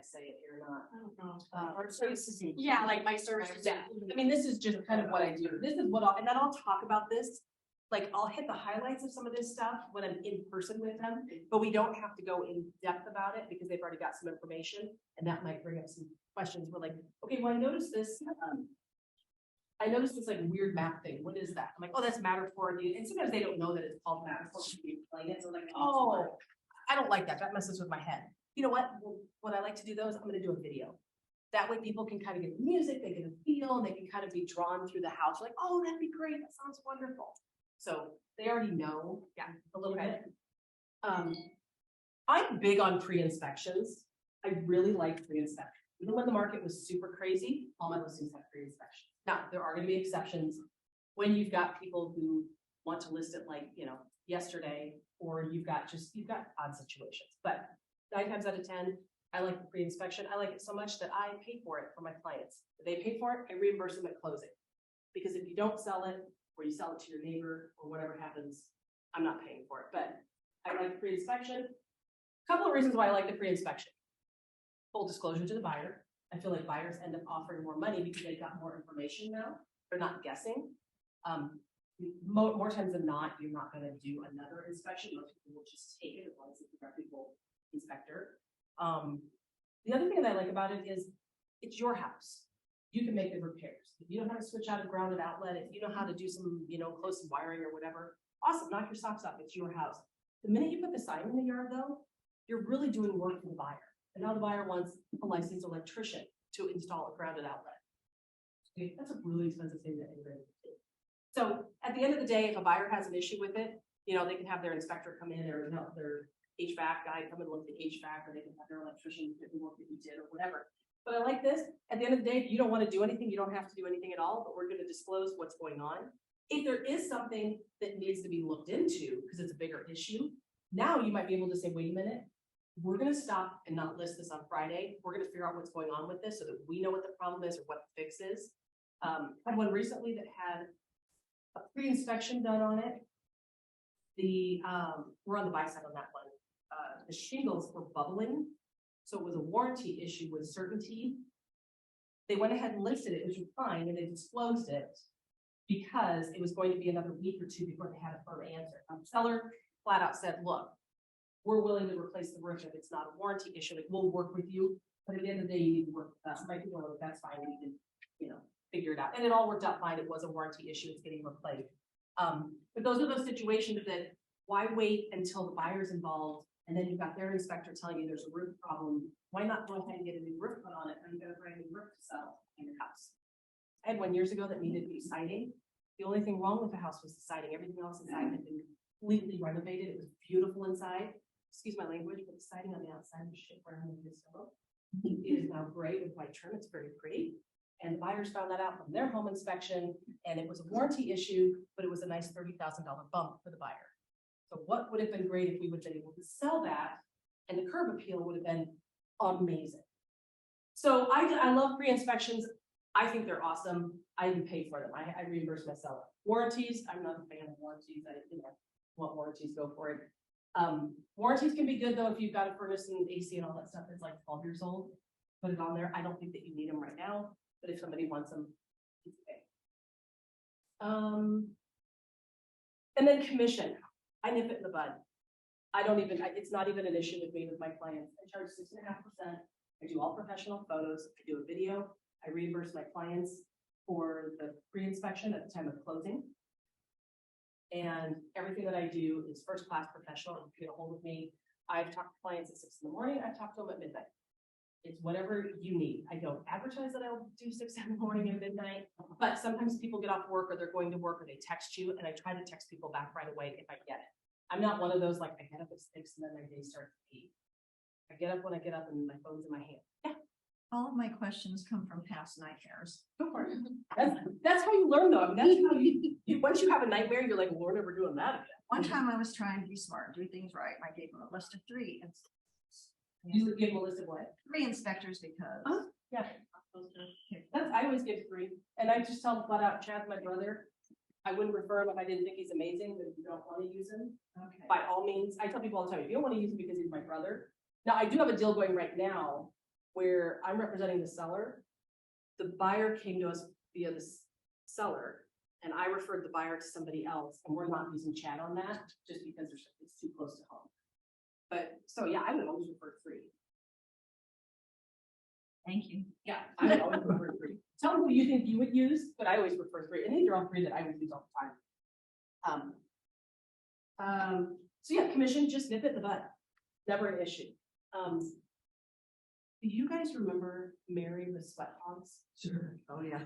[SPEAKER 2] say it here or not.
[SPEAKER 7] I don't know.
[SPEAKER 2] Our services.
[SPEAKER 7] Yeah, like my services.
[SPEAKER 2] Yeah, I mean, this is just kind of what I do. This is what I'll, and then I'll talk about this. Like, I'll hit the highlights of some of this stuff when I'm in person with them, but we don't have to go in depth about it because they've already got some information. And that might bring up some questions. We're like, okay, well, I noticed this like weird map thing. What is that? I'm like, oh, that's Matterport. And sometimes they don't know that it's called Matterport. So like, oh, I don't like that. That messes with my head. You know what? What I like to do though is I'm going to do a video. That way people can kind of get the music, they get a feel, and they can kind of be drawn through the house. Like, oh, that'd be great. That sounds wonderful. So they already know, a little bit. I'm big on pre-inspections. I really like pre-inspection. Even when the market was super crazy, all my listings have pre-inspection. Now, there are going to be exceptions when you've got people who want to list it like, you know, yesterday, or you've got odd situations. But 9 times out of 10, I like the pre-inspection. I like it so much that I pay for it for my clients. If they pay for it, I reimburse them at closing. Because if you don't sell it, or you sell it to your neighbor, or whatever happens, I'm not paying for it. But I like pre-inspection. A couple of reasons why I like the pre-inspection. Full disclosure to the buyer. I feel like buyers end up offering more money because they've got more information now. They're not guessing. More times than not, you're not going to do another inspection. Most people will just take it as long as it's a reputable inspector. The other thing that I like about it is it's your house. You can make the repairs. If you know how to switch out a grounded outlet, if you know how to do some, close some wiring or whatever, awesome, knock your socks off. It's your house. The minute you put the sign in the yard though, you're really doing work for the buyer. And now the buyer wants a licensed electrician to install a grounded outlet. Okay, that's a really expensive thing to integrate. So at the end of the day, if a buyer has an issue with it, they can have their inspector come in or their HVAC guy come and look at the HVAC, or they can have their electrician do the work that you did or whatever. But I like this. At the end of the day, if you don't want to do anything, you don't have to do anything at all, but we're going to disclose what's going on. If there is something that needs to be looked into, because it's a bigger issue, now you might be able to say, wait a minute, we're going to stop and not list this on Friday. We're going to figure out what's going on with this so that we know what the problem is or what the fix is. I had one recently that had a pre-inspection done on it. We're on the buy side on that one. The shingles were bubbling. So it was a warranty issue with certainty. They went ahead and listed it, which was fine, and they disclosed it because it was going to be another week or two before they had a firm answer. The seller flat out said, look, we're willing to replace the roof if it's not a warranty issue. Like, we'll work with you, but at the end of the day, you need to work with us. My people are like, that's fine, we can, figure it out. And it all worked out fine. It was a warranty issue, it's getting replaced. But those are those situations that why wait until the buyer's involved and then you've got their inspector telling you there's a roof problem? Why not go ahead and get a new roof put on it when you've got a brand new roof to sell in your house? I had one years ago that needed new siding. The only thing wrong with the house was the siding. Everything else inside had been completely renovated. It was beautiful inside. Excuse my language, but the siding on the outside was shit brown and yellow. It is now gray with white trim. It's very pretty. And the buyers found that out from their home inspection, and it was a warranty issue, but it was a nice $30,000 bump for the buyer. So what would have been great if we would have been able to sell that, and the curb appeal would have been amazing. So I love pre-inspections. I think they're awesome. I even pay for them. I reimburse myself. Warranties, I'm not a fan of warranties. Want warranties, go for it. Warranties can be good though if you've got a furnace and AC and all that stuff that's like 12 years old. Put it on there. I don't think that you need them right now, but if somebody wants them, it's okay. And then commission. I nip it in the bud. It's not even an issue with me with my clients. I charge 6.5%. I do all professional photos. I do a video. I reimburse my clients for the pre-inspection at the time of closing. And everything that I do is first class professional. You can get a hold of me. I've talked to clients at 6 in the morning. I've talked to them at midnight. It's whatever you need. I don't advertise that I'll do 6 in the morning and midnight, but sometimes people get off work or they're going to work or they text you, and I try to text people back right away if I get it. I'm not one of those like I get up at 6 and then my day starts at 8. I get up when I get up and my phone's in my hand. Yeah.
[SPEAKER 8] All of my questions come from past nightmares.
[SPEAKER 2] Go for it. That's how you learn though. I mean, that's how you once you have a nightmare, you're like, well, we're never doing that again.
[SPEAKER 8] One time I was trying to be smart, do things right. And I gave them a list of 3. And
[SPEAKER 2] You would give them a list of what?
[SPEAKER 8] 3 inspectors because
[SPEAKER 2] Yeah. I always give 3. And I just tell them flat out, Chad's my brother. I wouldn't refer him if I didn't think he's amazing, but if you don't want to use him,
[SPEAKER 8] okay.
[SPEAKER 2] by all means, I tell people all the time, if you don't want to use him because he's my brother. Now, I do have a deal going right now where I'm representing the seller. The buyer came to us via the seller, and I referred the buyer to somebody else, and we're not using Chad on that just because it's too close to home. But so yeah, I would always refer 3.
[SPEAKER 8] Thank you.
[SPEAKER 2] Yeah, I would always refer 3. Tell me who you think you would use, but I always refer 3. And these are all 3 that I would use all the time. So yeah, commission, just nip it in the bud. Never an issue. Do you guys remember Mary with Sweat Hogs?
[SPEAKER 8] Sure. Oh yeah.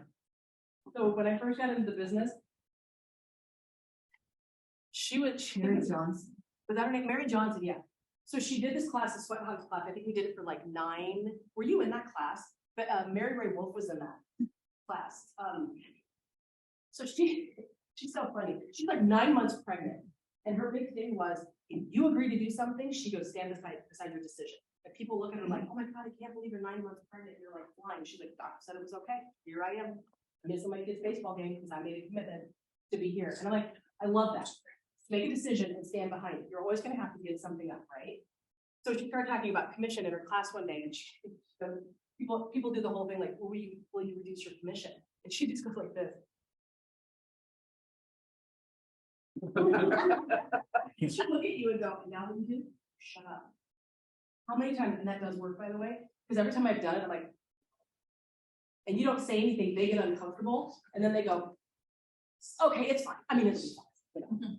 [SPEAKER 2] So when I first got into the business,
[SPEAKER 1] Mary Johnson.
[SPEAKER 2] Was that her name? Mary Johnson, yeah. So she did this class, the Sweat Hogs class. I think we did it for like 9. Were you in that class? But Mary Ray Wolf was in that class. So she's so funny. She's like 9 months pregnant. And her big thing was, if you agree to do something, she goes stand beside your decision. And people look at her like, oh my God, I can't believe you're 9 months pregnant. And you're like, flying. She's like, doctor said it was okay. Here I am. I'm missing my kid's baseball game because I made a commitment to be here. And I'm like, I love that. Make a decision and stand behind it. You're always going to have to give something up, right? So she started talking about commission in her class one day, and people do the whole thing like, will you reduce your commission? And she just goes like this. She'll look at you and go, and now that you do, shut up. How many times, and that does work, by the way, Because every time I've done it, I'm like, and you don't say anything, they get uncomfortable, and then they go, okay, it's fine. I mean, it's fine. You know?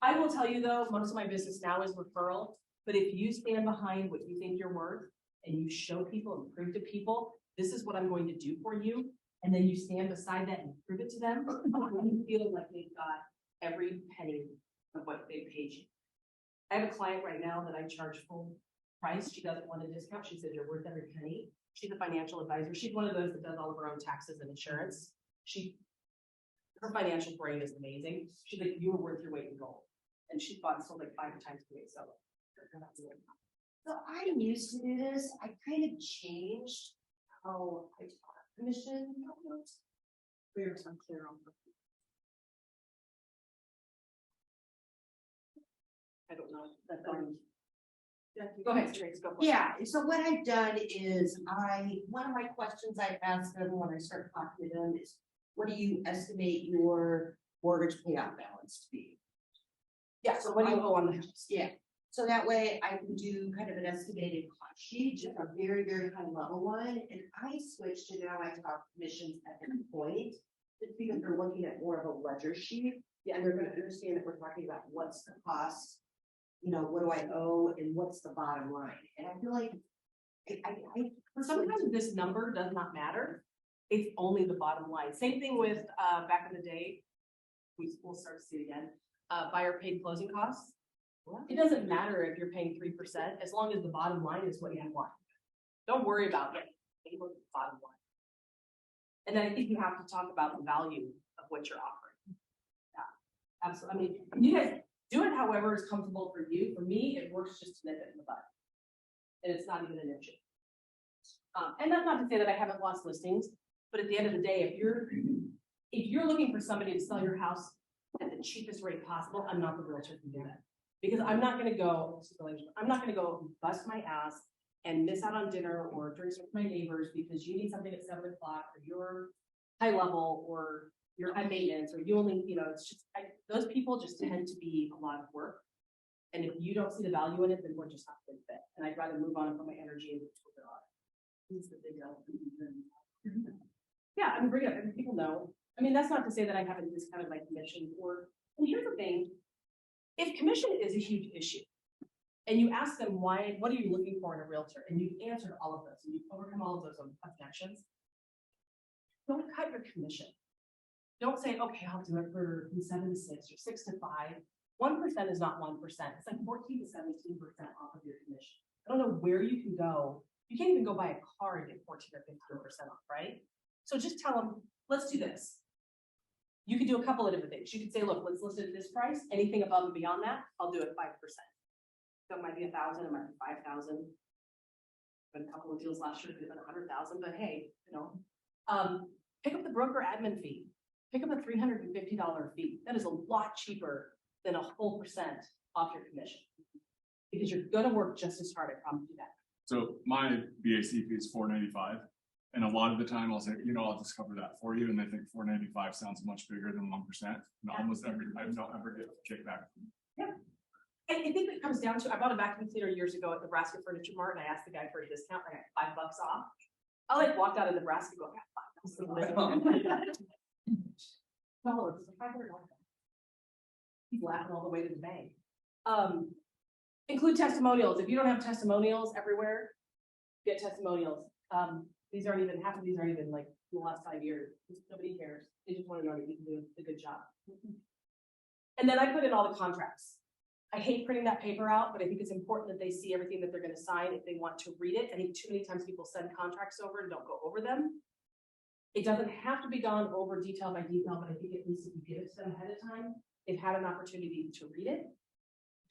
[SPEAKER 2] I will tell you though, most of my business now is referral, but if you stand behind what you think you're worth and you show people and prove to people, this is what I'm going to do for you, and then you stand beside that and prove it to them, you feel like they've got every penny of what they paid you. I have a client right now that I charge full price. She doesn't want a discount. She said, you're worth every penny. She's a financial advisor. She's one of those that does all of her own taxes and insurance. Her financial brain is amazing. She's like, you were worth your weight in gold. And she bought and sold like 5 times the weight. So
[SPEAKER 5] I used to do this. I kind of changed how I taught commission.
[SPEAKER 6] We're unclear on.
[SPEAKER 2] I don't know. That's go ahead, Trace. Go for it.
[SPEAKER 5] Yeah, so what I've done is one of my questions I ask them when I start talking to them is, what do you estimate your mortgage payout balance to be?
[SPEAKER 2] Yeah, so when you go on the house.
[SPEAKER 5] Yeah, so that way I can do kind of an estimated cost sheet, just a very, very high level one, and I switched to now I talk commissions at this point. Just because they're looking at more of a ledger sheet, and they're gonna understand that we're talking about what's the cost, you know, what do I owe and what's the bottom line, and I feel like
[SPEAKER 2] Sometimes this number does not matter. It's only the bottom line. Same thing with, back in the day, we'll start to see it again, buyer paid closing costs. It doesn't matter if you're paying 3%, as long as the bottom line is what you want. Don't worry about it. Look at the bottom line. And then I think you have to talk about the value of what you're offering. Yeah, absolutely. I mean, you guys do it however is comfortable for you. For me, it works just to nip it in the bud. And it's not even an issue. And that's not to say that I haven't lost listings, but at the end of the day, if you're looking for somebody to sell your house at the cheapest rate possible, I'm not the realtor to do that. Because I'm not gonna go bust my ass and miss out on dinner or drinks with my neighbors because you need something at 7 o'clock, or you're high level, or you're high maintenance, or you only, you know, it's just, those people just tend to be a lot of work. And if you don't see the value in it, then we're just not good fit. And I'd rather move on and put my energy into what there are. Yeah, I mean, bring it up, and people know. I mean, that's not to say that I haven't discounted my commission or, and here's the thing. If commission is a huge issue, and you ask them why, what are you looking for in a realtor? And you've answered all of those, and you've overcome all of those objections, don't cut your commission. Don't say, okay, I'll do it from 7 to 6 or 6 to 5. 1% is not 1%. It's like 14 to 17% off of your commission. I don't know where you can go. You can't even go buy a car and get 14 or 15% off, right? So just tell them, let's do this. You could do a couple of different things. You could say, look, let's list it at this price. Anything above and beyond that, I'll do it 5%. So it might be 1,000, it might be 5,000. But a couple of deals last year could have been 100,000. But hey, you know, pick up the broker admin fee. Pick up a $350 fee. That is a lot cheaper than a whole percent off your commission, because you're going to work just as hard. I promise you that.
[SPEAKER 9] So my BAC fee is $495, and a lot of the time I'll say, you know, I'll just cover that for you, and they think $495 sounds much bigger than 1%. And almost every I don't ever get kickback.
[SPEAKER 2] Yeah. I think it comes down to, I bought a vacuum cleaner years ago at Nebraska Furniture Mart, and I asked the guy for a discount. I got $5 off. I like walked out of Nebraska going, $5. He's laughing all the way to the bank. Include testimonials. If you don't have testimonials everywhere, get testimonials. These aren't even, half of these aren't even like the last 5 years. Nobody cares. They just want to know that you can do a good job. And then I put in all the contracts. I hate printing that paper out, but I think it's important that they see everything that they're going to sign if they want to read it. I think too many times people send contracts over and don't go over them. It doesn't have to be gone over detail by detail, but I think at least if you give it to them ahead of time, they've had an opportunity to read it.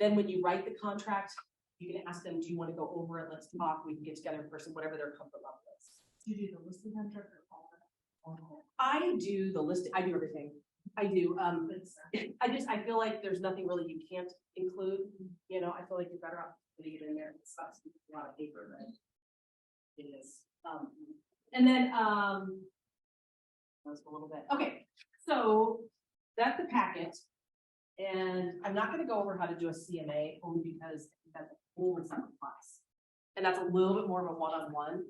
[SPEAKER 2] Then when you write the contract, you can ask them, do you want to go over it? Let's talk. We can get together in person, whatever their comfort level is.
[SPEAKER 4] Do you do the listing contract or all?
[SPEAKER 2] I do the listing. I do everything. I do. I feel like there's nothing really you can't include. You know, I feel like you're better off putting it in there. It sucks. It's a lot of paper, but it is. And then that's a little bit. Okay, so that's the packet. And I'm not going to go over how to do a CMA only because that's a whole separate class. And that's a little bit more of a one-on-one.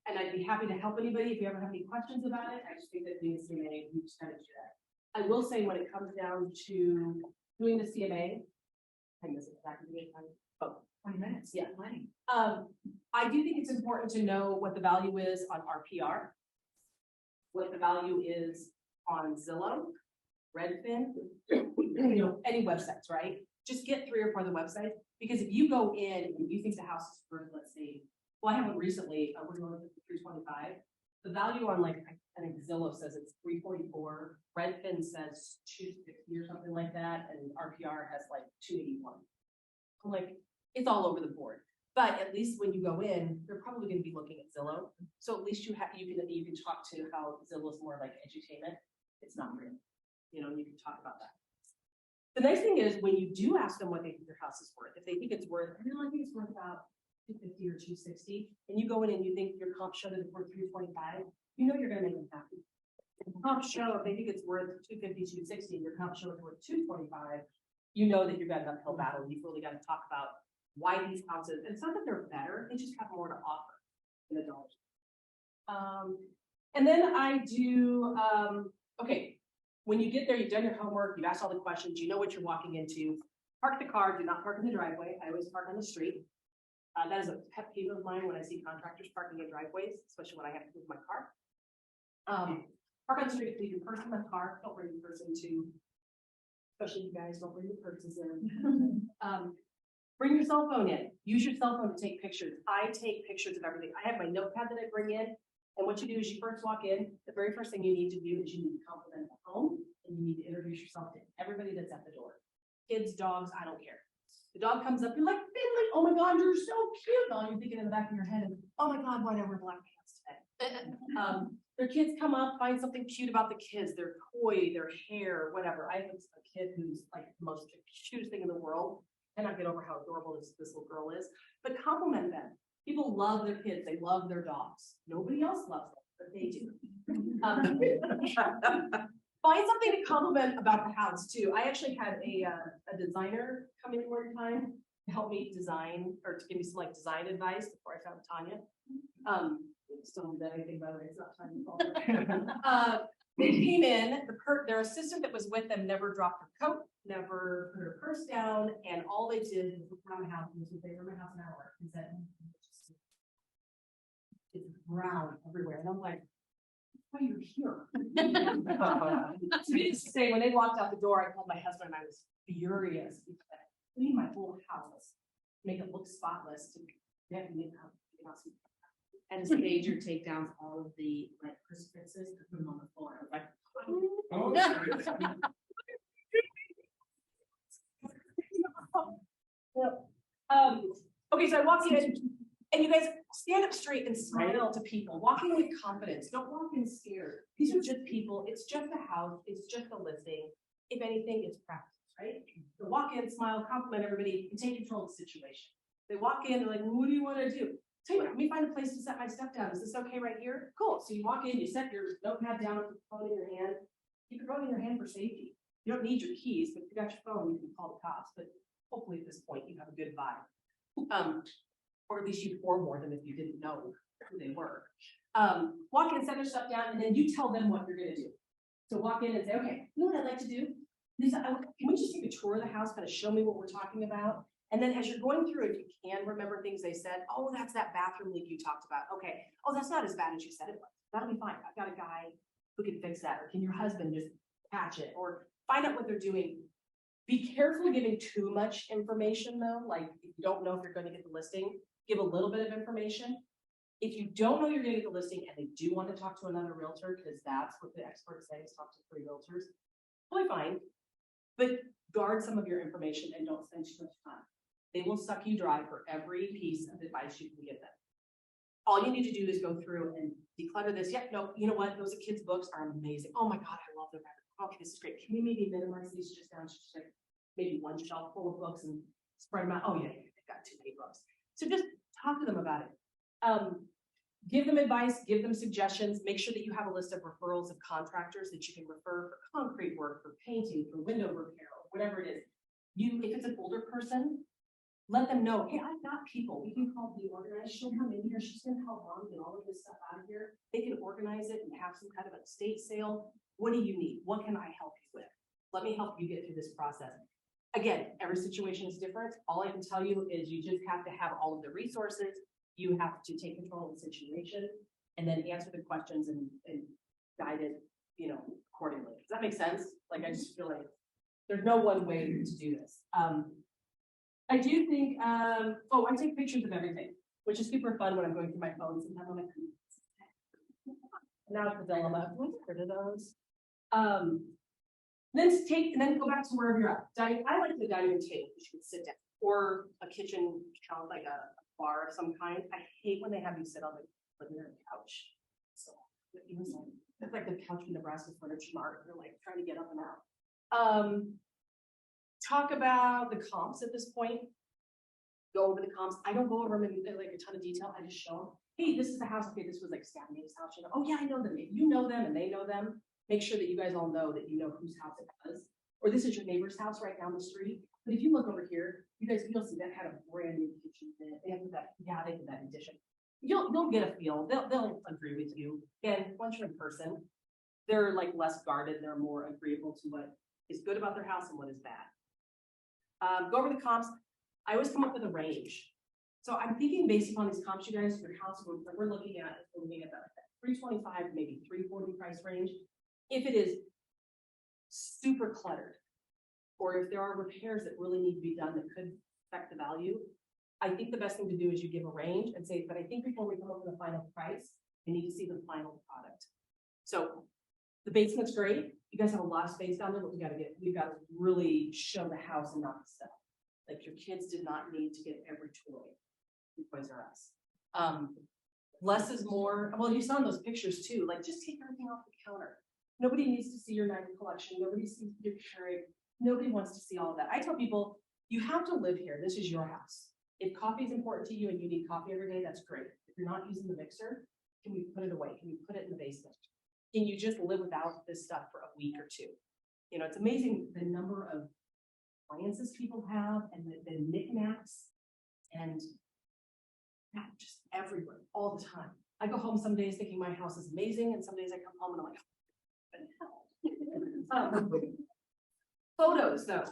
[SPEAKER 2] And I'd be happy to help anybody if you ever have any questions about it. I just think that being a CMA, you just kind of do that. I will say when it comes down to doing the CMA, I miss it exactly. Oh,
[SPEAKER 4] 20 minutes.
[SPEAKER 2] Yeah.
[SPEAKER 4] Plenty.
[SPEAKER 2] I do think it's important to know what the value is on RPR, what the value is on Zillow, Redfin, any websites, right? Just get 3 or 4 of the websites, because if you go in and you think the house is worth, let's say, well, I have one recently, we're going with 325. The value on, like, I think Zillow says it's 344, Redfin says 250 or something like that, and RPR has like 281. I'm like, it's all over the board. But at least when you go in, they're probably going to be looking at Zillow. So at least you can talk to how Zillow is more like edutainment. It's not real. You can talk about that. The nice thing is when you do ask them what they think their house is worth, if they think it's worth, I think it's worth about 250 or 260, and you go in and you think your comp show that it's worth 325, you're going to make them happy. If comp show, if they think it's worth 250, 260, and your comp show is worth 225, you know that you've got an uphill battle. You've really got to talk about why these houses, and it's not that they're better, they just have more to offer in the dollars. And then I do, okay, when you get there, you've done your homework, you've asked all the questions, you know what you're walking into. Park the car, do not park in the driveway. I always park on the street. That is a pet peeve of mine when I see contractors parking in driveways, especially when I have to move my car. Park on the street, leave your purse in the car, don't bring your purse into, especially you guys, don't bring your purses in. Bring your cell phone in. Use your cell phone to take pictures. I take pictures of everything. I have my notepad that I bring in. And what you do is you first walk in. The very first thing you need to do is you need to compliment the home, and you need to introduce yourself to everybody that's at the door. Kids, dogs, I don't care. The dog comes up, you're like, Finley, oh my God, you're so cute. And you're thinking in the back of your head, oh my God, why did I wear black pants today? Their kids come up, find something cute about the kids, their toy, their hair, whatever. I have a kid who's like the most cutest thing in the world. Cannot get over how adorable this little girl is, but compliment them. People love their kids. They love their dogs. Nobody else loves them, but they do. Find something to compliment about the house too. I actually had a designer come in one time to help me design, or to give me some like design advice before I found Tanya. Still haven't done anything, by the way. It's not time. They came in, their assistant that was with them never dropped her coat, never put her purse down, and all they did was look around the house and was they were in my house an hour and said, it's brown everywhere. And I'm like, why are you here? To me, to say, when they walked out the door, I called my husband and I was furious because I cleaned my whole house, make it look spotless to get me
[SPEAKER 6] And his major take down all of the like crucifixes and put them on the floor. I was like,
[SPEAKER 2] okay, so I walked in, and you guys stand up straight and smile to people. Walking with confidence. Don't walk in scared. These are just people. It's just a house. It's just a listing. If anything, it's practice, right? So walk in, smile, compliment everybody, and take control of the situation. They walk in, they're like, what do you want to do? Tell you what, let me find a place to set my stuff down. Is this okay right here? Cool. So you walk in, you set your notepad down with the phone in your hand. Keep your phone in your hand for safety. You don't need your keys, but if you got your phone, you can call the cops. But hopefully at this point, you have a good vibe. Or at least you forewarn them if you didn't know who they were. Walk in, set their stuff down, and then you tell them what you're going to do. So walk in and say, okay, you know what I'd like to do? Lisa, can we just take a tour of the house, kind of show me what we're talking about? And then as you're going through it, you can remember things they said. Oh, that's that bathroom leak you talked about. Okay. Oh, that's not as bad as you said it was. That'll be fine. I've got a guy who can fix that. Or can your husband just patch it? Or find out what they're doing. Be careful giving too much information though. Like if you don't know if you're going to get the listing, give a little bit of information. If you don't know you're going to get the listing and they do want to talk to another realtor, because that's what the experts say is talk to 3 realtors, totally fine. But guard some of your information and don't spend too much time. They will suck you dry for every piece of advice you can give them. All you need to do is go through and declutter this. Yep, no, you know what? Those kids' books are amazing. Oh my God, I love their back. Okay, this is great. Can we maybe minimize these just down to just like maybe one shelf full of books and spread them out? Oh yeah, they've got too many books. So just talk to them about it. Give them advice, give them suggestions. Make sure that you have a list of referrals of contractors that you can refer for concrete work, for painting, for window repair, or whatever it is. If it's an older person, let them know, hey, I've got people, we can call the organized, she'll come in here, she's gonna help mom get all of this stuff out of here. They can organize it and have some kind of an estate sale. What do you need? What can I help you with? Let me help you get through this process. Again, every situation is different. All I can tell you is you just have to have all of the resources. You have to take control of the situation and then answer the questions and guide it, you know, accordingly. Does that make sense? Like, I just feel like there's no one way to do this. I do think, I take pictures of everything, which is super fun when I'm going through my phone. Sometimes I'm like, now it's the dilemma. What's rid of those? Then go back to wherever you're at. I like the dining room table, you should sit down, or a kitchen, like a bar of some kind. I hate when they have you sit on the living room couch. So it's like the couch from Nebraska Furniture Mart. They're like trying to get up and out. Talk about the comps at this point. Go over the comps. I don't go over them in like a ton of detail. I just show them, hey, this is the house. Okay, this was like Stephanie's house. You know, oh yeah, I know them. If you know them and they know them, make sure that you guys all know that you know whose house it was. Or this is your neighbor's house right down the street. But if you look over here, you'll see that had a brand new kitchen in it. They did that addition. You'll get a feel. They'll agree with you. And once you're in person, they're like less guarded. They're more agreeable to what is good about their house and what is bad. Go over the comps. I always come up with a range. So I'm thinking based upon these comps, you guys, your house, we're looking at that 325, maybe 340 price range. If it is super cluttered, or if there are repairs that really need to be done that could affect the value, I think the best thing to do is you give a range and say, but I think before we come up with a final price, we need to see the final product. So the basement's great. You guys have a lot of space down there, but we've got to really show the house and not the stuff. Like, your kids did not need to get every toy in Toys R Us. Less is more. Well, you saw in those pictures too, like, just take everything off the counter. Nobody needs to see your knife collection. Nobody sees your Keurig. Nobody wants to see all of that. I tell people, you have to live here. This is your house. If coffee is important to you and you need coffee every day, that's great. If you're not using the mixer, can we put it away? Can we put it in the basement? Can you just live without this stuff for a week or two? You know, it's amazing the number of appliances people have and the knickknacks and just everywhere all the time. I go home some days thinking my house is amazing, and some days I come home and I'm like, what the hell? Photos, though.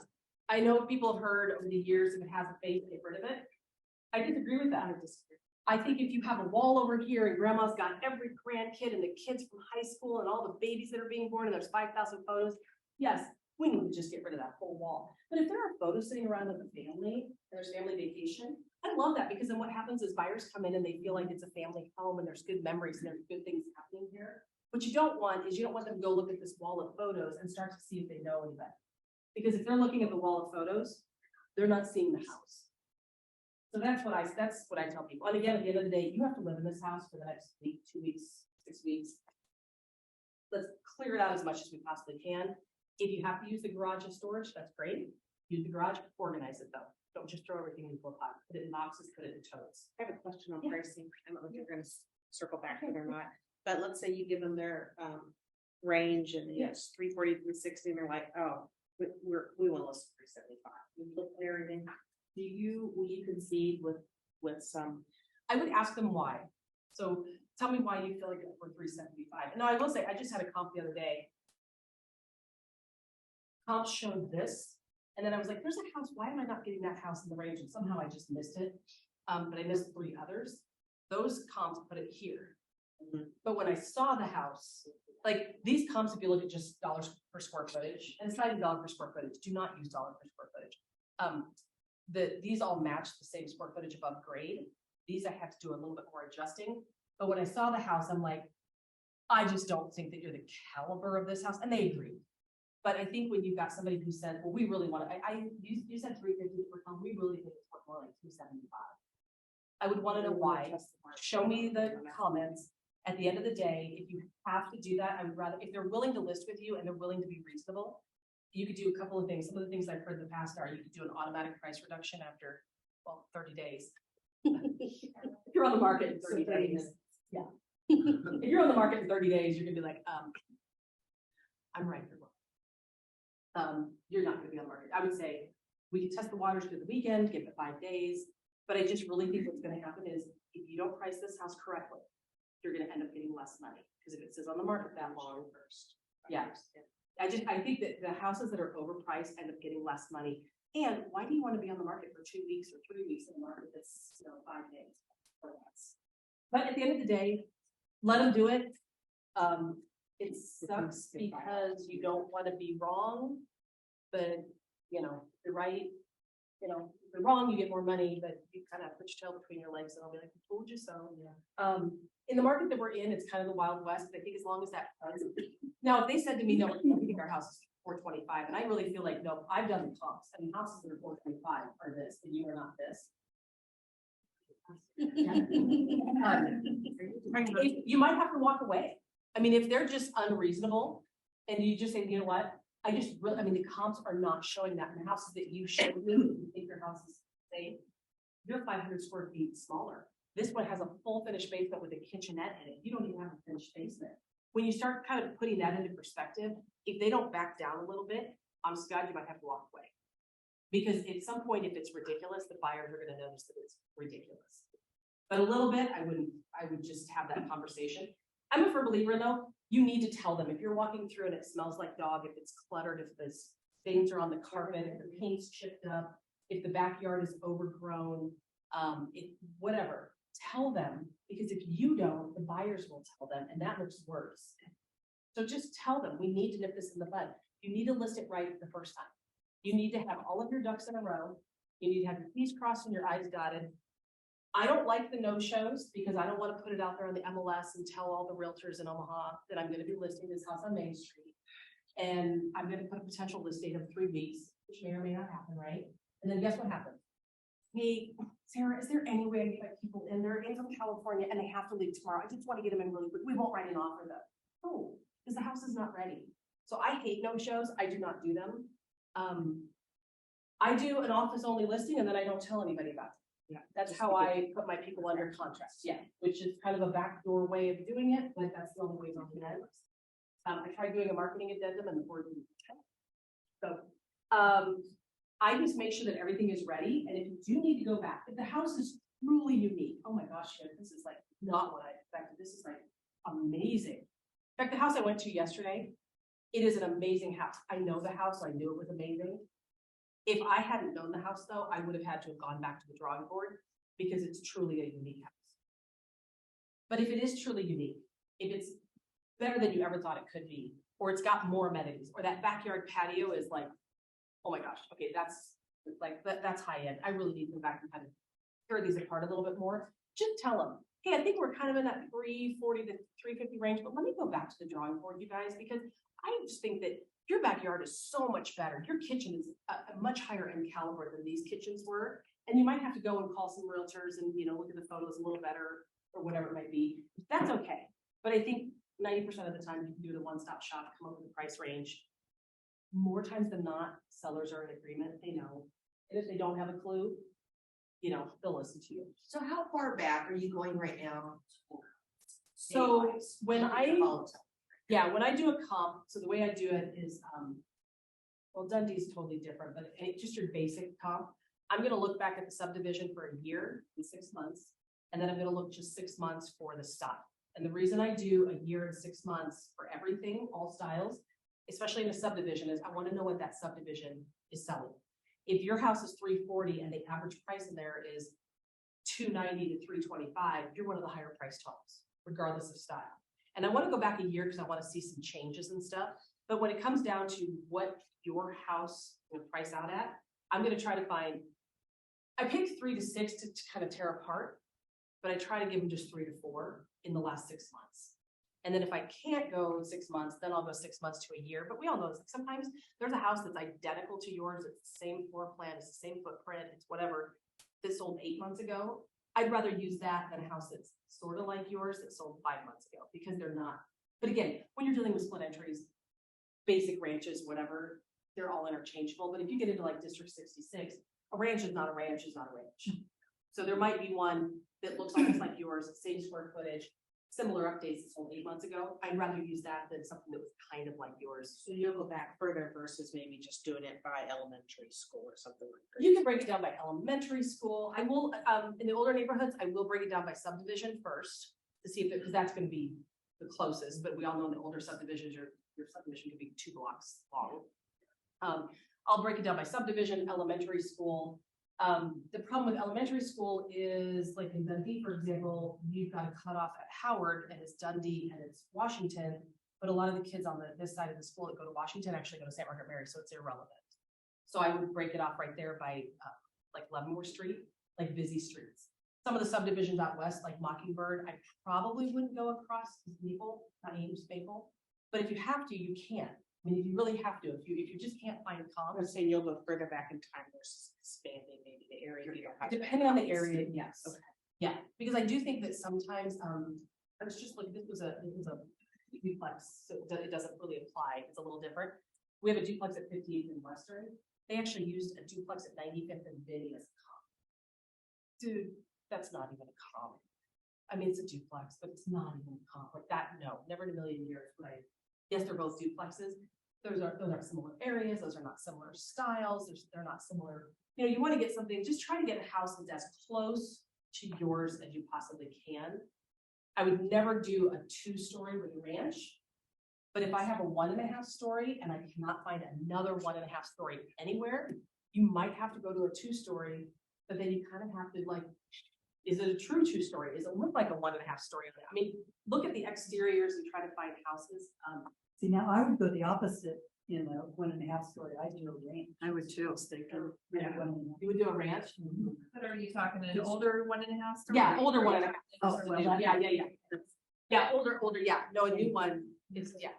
[SPEAKER 2] I know people have heard over the years, if it has a face, get rid of it. I disagree with that. I think if you have a wall over here and grandma's got every grandkid and the kids from high school and all the babies that are being born and there's 5,000 photos, yes, we need to just get rid of that whole wall. But if there are photos sitting around with the family, and there's family vacation, I love that, because then what happens is buyers come in and they feel like it's a family home and there's good memories and there's good things happening here. What you don't want is you don't want them to go look at this wall of photos and start to see if they know anybody. Because if they're looking at the wall of photos, they're not seeing the house. So that's what I tell people. And again, at the end of the day, you have to live in this house for the next week, 2 weeks, 6 weeks. Let's clear it out as much as we possibly can. If you have to use the garage as storage, that's great. Use the garage, organize it though. Don't just throw everything into a pot. Put it in boxes, put it in totes.
[SPEAKER 6] I have a question on pricing. I don't know if you're gonna circle back to it or not, but let's say you give them their range and it's 340, 360, and they're like, oh, we want to list 375. You look at everything. Will you concede with some?
[SPEAKER 2] I would ask them why. So tell me why you feel like it's worth 375. Now I will say, I just had a comp the other day. Comp showed this, and then I was like, there's a house. Why am I not getting that house in the range? And somehow I just missed it. But I missed 3 others. Those comps put it here.
[SPEAKER 6] Mm-hmm.
[SPEAKER 2] But when I saw the house, like these comps, if you look at just dollars per square footage, and it's not even dollar per square footage, do not use dollar per square footage. These all match the same square footage above grade. These I have to do a little bit more adjusting. But when I saw the house, I'm like, I just don't think that you're the caliber of this house. And they agree. But I think when you've got somebody who said, well, we really want to, you said 350 per comp, we really think it's worth more like 275. I would want to know why. Show me the comments. At the end of the day, if you have to do that, I would rather, if they're willing to list with you and they're willing to be reasonable, you could do a couple of things. Some of the things I've heard in the past are you could do an automatic price reduction after, 30 days. If you're on the market in 30 days. Yeah. If you're on the market in 30 days, you're gonna be like, I'm right for one. You're not gonna be on the market. I would say We can test the waters through the weekend, give it 5 days, but I just really think what's gonna happen is if you don't price this house correctly, you're gonna end up getting less money, because if it sits on the market that long first. Yeah, I think that the houses that are overpriced end up getting less money. And why do you want to be on the market for 2 weeks or 3 weeks in the market that's, 5 days or less? But at the end of the day, let them do it. It sucks because you don't want to be wrong, but, you're right. If you're wrong, you get more money, but you kind of put your tail between your legs and I'll be like, I told you so. In the market that we're in, it's kind of the Wild West, but I think as long as that. Now, if they said to me, no, we think our house is 425, and I really feel like, no, I've done the comps, I mean, houses that are 425 are this, and you are not this. You might have to walk away. I mean, if they're just unreasonable and you just say, you know what, the comps are not showing that in the houses that you showed me, you think your house is safe. You're 500 square feet smaller. This one has a full finished basement with a kitchenette in it. You don't even have a finished basement. When you start kind of putting that into perspective, if they don't back down a little bit, honest to God, you might have to walk away. Because at some point, if it's ridiculous, the buyers are going to notice that it's ridiculous. But a little bit, I would just have that conversation. I'm a firm believer though, you need to tell them if you're walking through and it smells like dog, if it's cluttered, if the stains are on the carpet, if the paint's chipped up, if the backyard is overgrown, whatever, tell them, because if you don't, the buyers will tell them, and that looks worse. So just tell them, we need to nip this in the bud. You need to list it right the first time. You need to have all of your ducks in a row. You need to have your T's crossed and your I's dotted. I don't like the no-shows because I don't want to put it out there on the MLS and tell all the realtors in Omaha that I'm going to be listing this house on Main Street. And I'm going to put a potential list date of 3 weeks, which may or may not happen, right? And then guess what happens? Hey, Sarah, is there any way I can get people in there in from California and they have to leave tomorrow? I just want to get them in really quick. We won't write an offer though. Oh, because the house is not ready. So I hate no-shows. I do not do them. I do an office-only listing and then I don't tell anybody about it. Yeah, that's how I put my people under contract. Yeah, which is kind of a backdoor way of doing it, but that's the only way on the end. I tried doing a marketing addendum and the board didn't. So, I just make sure that everything is ready. And if you do need to go back, if the house is truly unique, oh my gosh, this is like not what I expected. This is like amazing. In fact, the house I went to yesterday, it is an amazing house. I know the house. I knew it was amazing. If I hadn't known the house though, I would have had to have gone back to the drawing board because it's truly a unique house. But if it is truly unique, if it's better than you ever thought it could be, or it's got more amenities, or that backyard patio is like, oh my gosh, okay, that's high end. I really need to go back and kind of tear these apart a little bit more. Just tell them, hey, I think we're kind of in that 340 to 350 range, but let me go back to the drawing board, you guys, because I just think that your backyard is so much better. Your kitchen is a much higher end caliber than these kitchens were. And you might have to go and call some realtors and, look at the photos a little better or whatever it might be. That's okay. But I think 90% of the time you can do the one-stop shop, come up with a price range. More times than not, sellers are in agreement. They know. And if they don't have a clue, they'll listen to you.
[SPEAKER 5] So how far back are you going right now?
[SPEAKER 2] So when I do a comp, so the way I do it is, well, Dundee is totally different, but just your basic comp, I'm going to look back at the subdivision for a year and 6 months, and then I'm going to look just 6 months for the style. And the reason I do a year and 6 months for everything, all styles, especially in a subdivision, is I want to know what that subdivision is selling. If your house is 340 and the average price in there is 290 to 325, you're one of the higher priced homes, regardless of style. And I want to go back a year because I want to see some changes and stuff. But when it comes down to what your house will price out at, I'm going to try to find, I picked 3 to 6 to kind of tear apart, but I try to give them just 3 to 4 in the last 6 months. And then if I can't go 6 months, then I'll go 6 months to a year. But we all know this. Sometimes there's a house that's identical to yours. It's the same floor plan. It's the same footprint. It's whatever. This sold 8 months ago. I'd rather use that than a house that's sort of like yours that sold 5 months ago because they're not. But again, when you're dealing with split entries, basic ranches, whatever, they're all interchangeable. But if you get into like District 66, a ranch is not a ranch is not a ranch. So there might be one that looks almost like yours, same square footage, similar updates this whole 8 months ago. I'd rather use that than something that was kind of like yours.
[SPEAKER 6] So you'll go back further versus maybe just doing it by elementary school or something like that.
[SPEAKER 2] You can break it down by elementary school. I will, in the older neighborhoods, I will break it down by subdivision first to see if because that's gonna be the closest, but we all know in the older subdivisions, your subdivision could be 2 blocks long. I'll break it down by subdivision, elementary school. The problem with elementary school is like in Dundee, for example, you've got a cutoff at Howard and it's Dundee and it's Washington. But a lot of the kids on this side of the school that go to Washington actually go to St. Margaret Mary, so it's irrelevant. So I would break it off right there by like Leavenworth Street, like busy streets. Some of the subdivisions out west, like Mockingbird, I probably wouldn't go across Maple, not Ames, Maple. But if you have to, you can. I mean, if you really have to, if you just can't find
[SPEAKER 6] I'm
[SPEAKER 2] comps,
[SPEAKER 6] saying you'll go further back in time versus expanding maybe the area. You don't have to-
[SPEAKER 2] depending on the area, yes.
[SPEAKER 6] Okay.
[SPEAKER 2] Yeah, because I do think that sometimes, I was just like, this was a duplex, so it doesn't really apply. It's a little different. We have a duplex at 58th and Western. They actually used a duplex at 95th and Vinny as a comp. Dude, that's not even a comp. I mean, it's a duplex, but it's not even a comp like that. No, never in a million years. Right? Yes, they're both duplexes. Those aren't similar areas. Those are not similar styles. They're not similar. You know, you want to get something, just try to get a house that's as close to yours as you possibly can. I would never do a 2-story with a ranch. But if I have a 1.5 story and I cannot find another 1.5 story anywhere, you might have to go to a 2-story, but then you kind of have to like, is it a true 2-story? Does it look like a 1.5 story? I mean, look at the exteriors and try to find houses.
[SPEAKER 8] See, now I would go the opposite, 1.5 story, I do a range. I would too.
[SPEAKER 2] Yeah. You would do a ranch?
[SPEAKER 7] But are you talking an older 1.5 story?
[SPEAKER 2] Yeah, older 1.5.
[SPEAKER 8] Oh, well, that-
[SPEAKER 2] Yeah. Yeah, older, yeah. No, a new one is, yeah.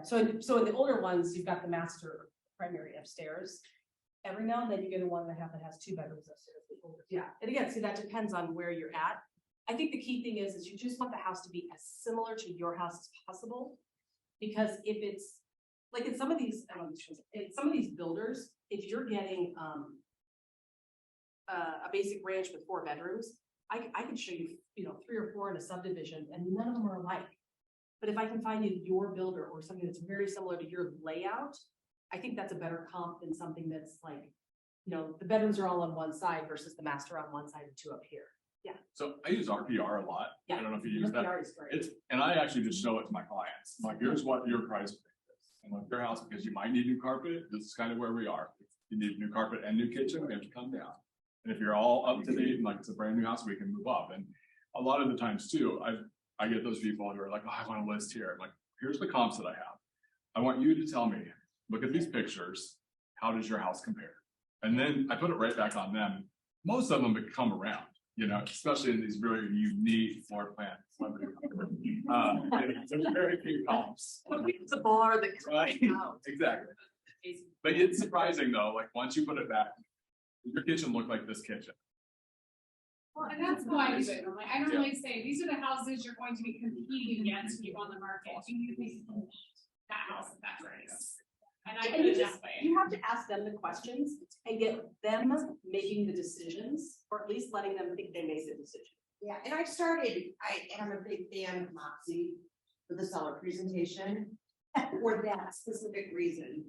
[SPEAKER 2] So in the older ones, you've got the master primary upstairs. Every now and then you get a 1.5 that has 2 bedrooms upstairs. Yeah, and again, see, that depends on where you're at. I think the key thing is you just want the house to be as similar to your house as possible. Because if it's like in some of these, builders, if you're getting a basic ranch with 4 bedrooms, I can show you, 3 or 4 in a subdivision and none of them are alike. But if I can find you your builder or something that's very similar to your layout, I think that's a better comp than something that's like, the bedrooms are all on one side versus the master on one side and 2 up here. Yeah.
[SPEAKER 9] So I use RPR a lot.
[SPEAKER 2] Yeah.
[SPEAKER 9] I don't know if you use that.
[SPEAKER 2] RPR is great.
[SPEAKER 9] And I actually just show it to my clients. I'm like, here's what your price is. And like your house, because you might need new carpet, this is kind of where we are. If you need new carpet and new kitchen, we have to come down. And if you're all up to date and like it's a brand new house, we can move up. And a lot of the times too, I get those people who are like, oh, I want a list here. I'm like, here's the comps that I have. I want you to tell me, look at these pictures. How does your house compare? And then I put it right back on them. Most of them come around, especially in these really unique floor plans. There's very few comps.
[SPEAKER 2] It's a bar that
[SPEAKER 9] Right, exactly. But it's surprising though, like once you put it back, your kitchen looked like this kitchen.
[SPEAKER 10] Well, and that's why I do it. I'm like, I normally say, these are the houses you're going to be competing against when you go on the market. Do you think that house at that price? And I put it that way.
[SPEAKER 2] You have to ask them the questions and get them making the decisions, or at least letting them think they made the decision.
[SPEAKER 5] Yeah, and I'm a big fan of Moxie for the seller presentation for that specific reason.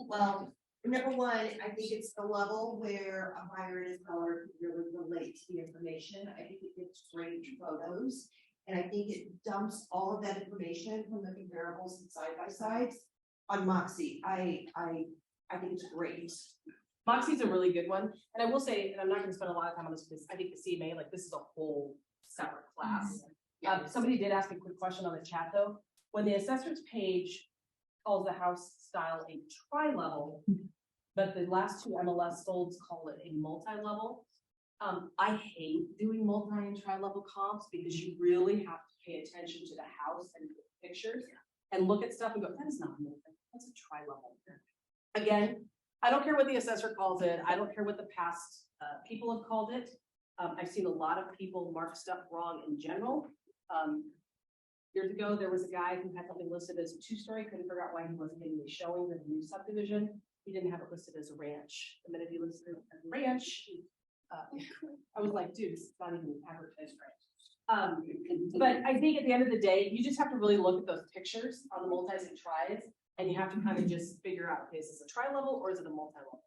[SPEAKER 5] Well, number one, I think it's the level where a buyer and a seller can really relate to the information. I think it gets great photos. And I think it dumps all of that information from the comparables and side by sides on Moxie. I think it's great.
[SPEAKER 2] Moxie's a really good one. And I will say, and I'm not gonna spend a lot of time on this because I think the CMA, like this is a whole separate class. Somebody did ask a quick question on the chat though. When the assessor's page calls the house style a tri-level, but the last 2 MLS solds call it a multi-level. I hate doing multi and tri-level comps because you really have to pay attention to the house and the pictures and look at stuff and go, that is not multi, that's a tri-level. Again, I don't care what the assessor calls it. I don't care what the past people have called it. I've seen a lot of people mark stuff wrong in general. Years ago, there was a guy who had something listed as a 2-story, couldn't figure out why he wasn't getting the showings in the new subdivision. He didn't have it listed as a ranch. The minute he listed it as a ranch, I was like, dude, this is not even advertised ranch. But I think at the end of the day, you just have to really look at those pictures on the multis and tries, and you have to kind of just figure out, okay, is this a tri-level or is it a multi-level?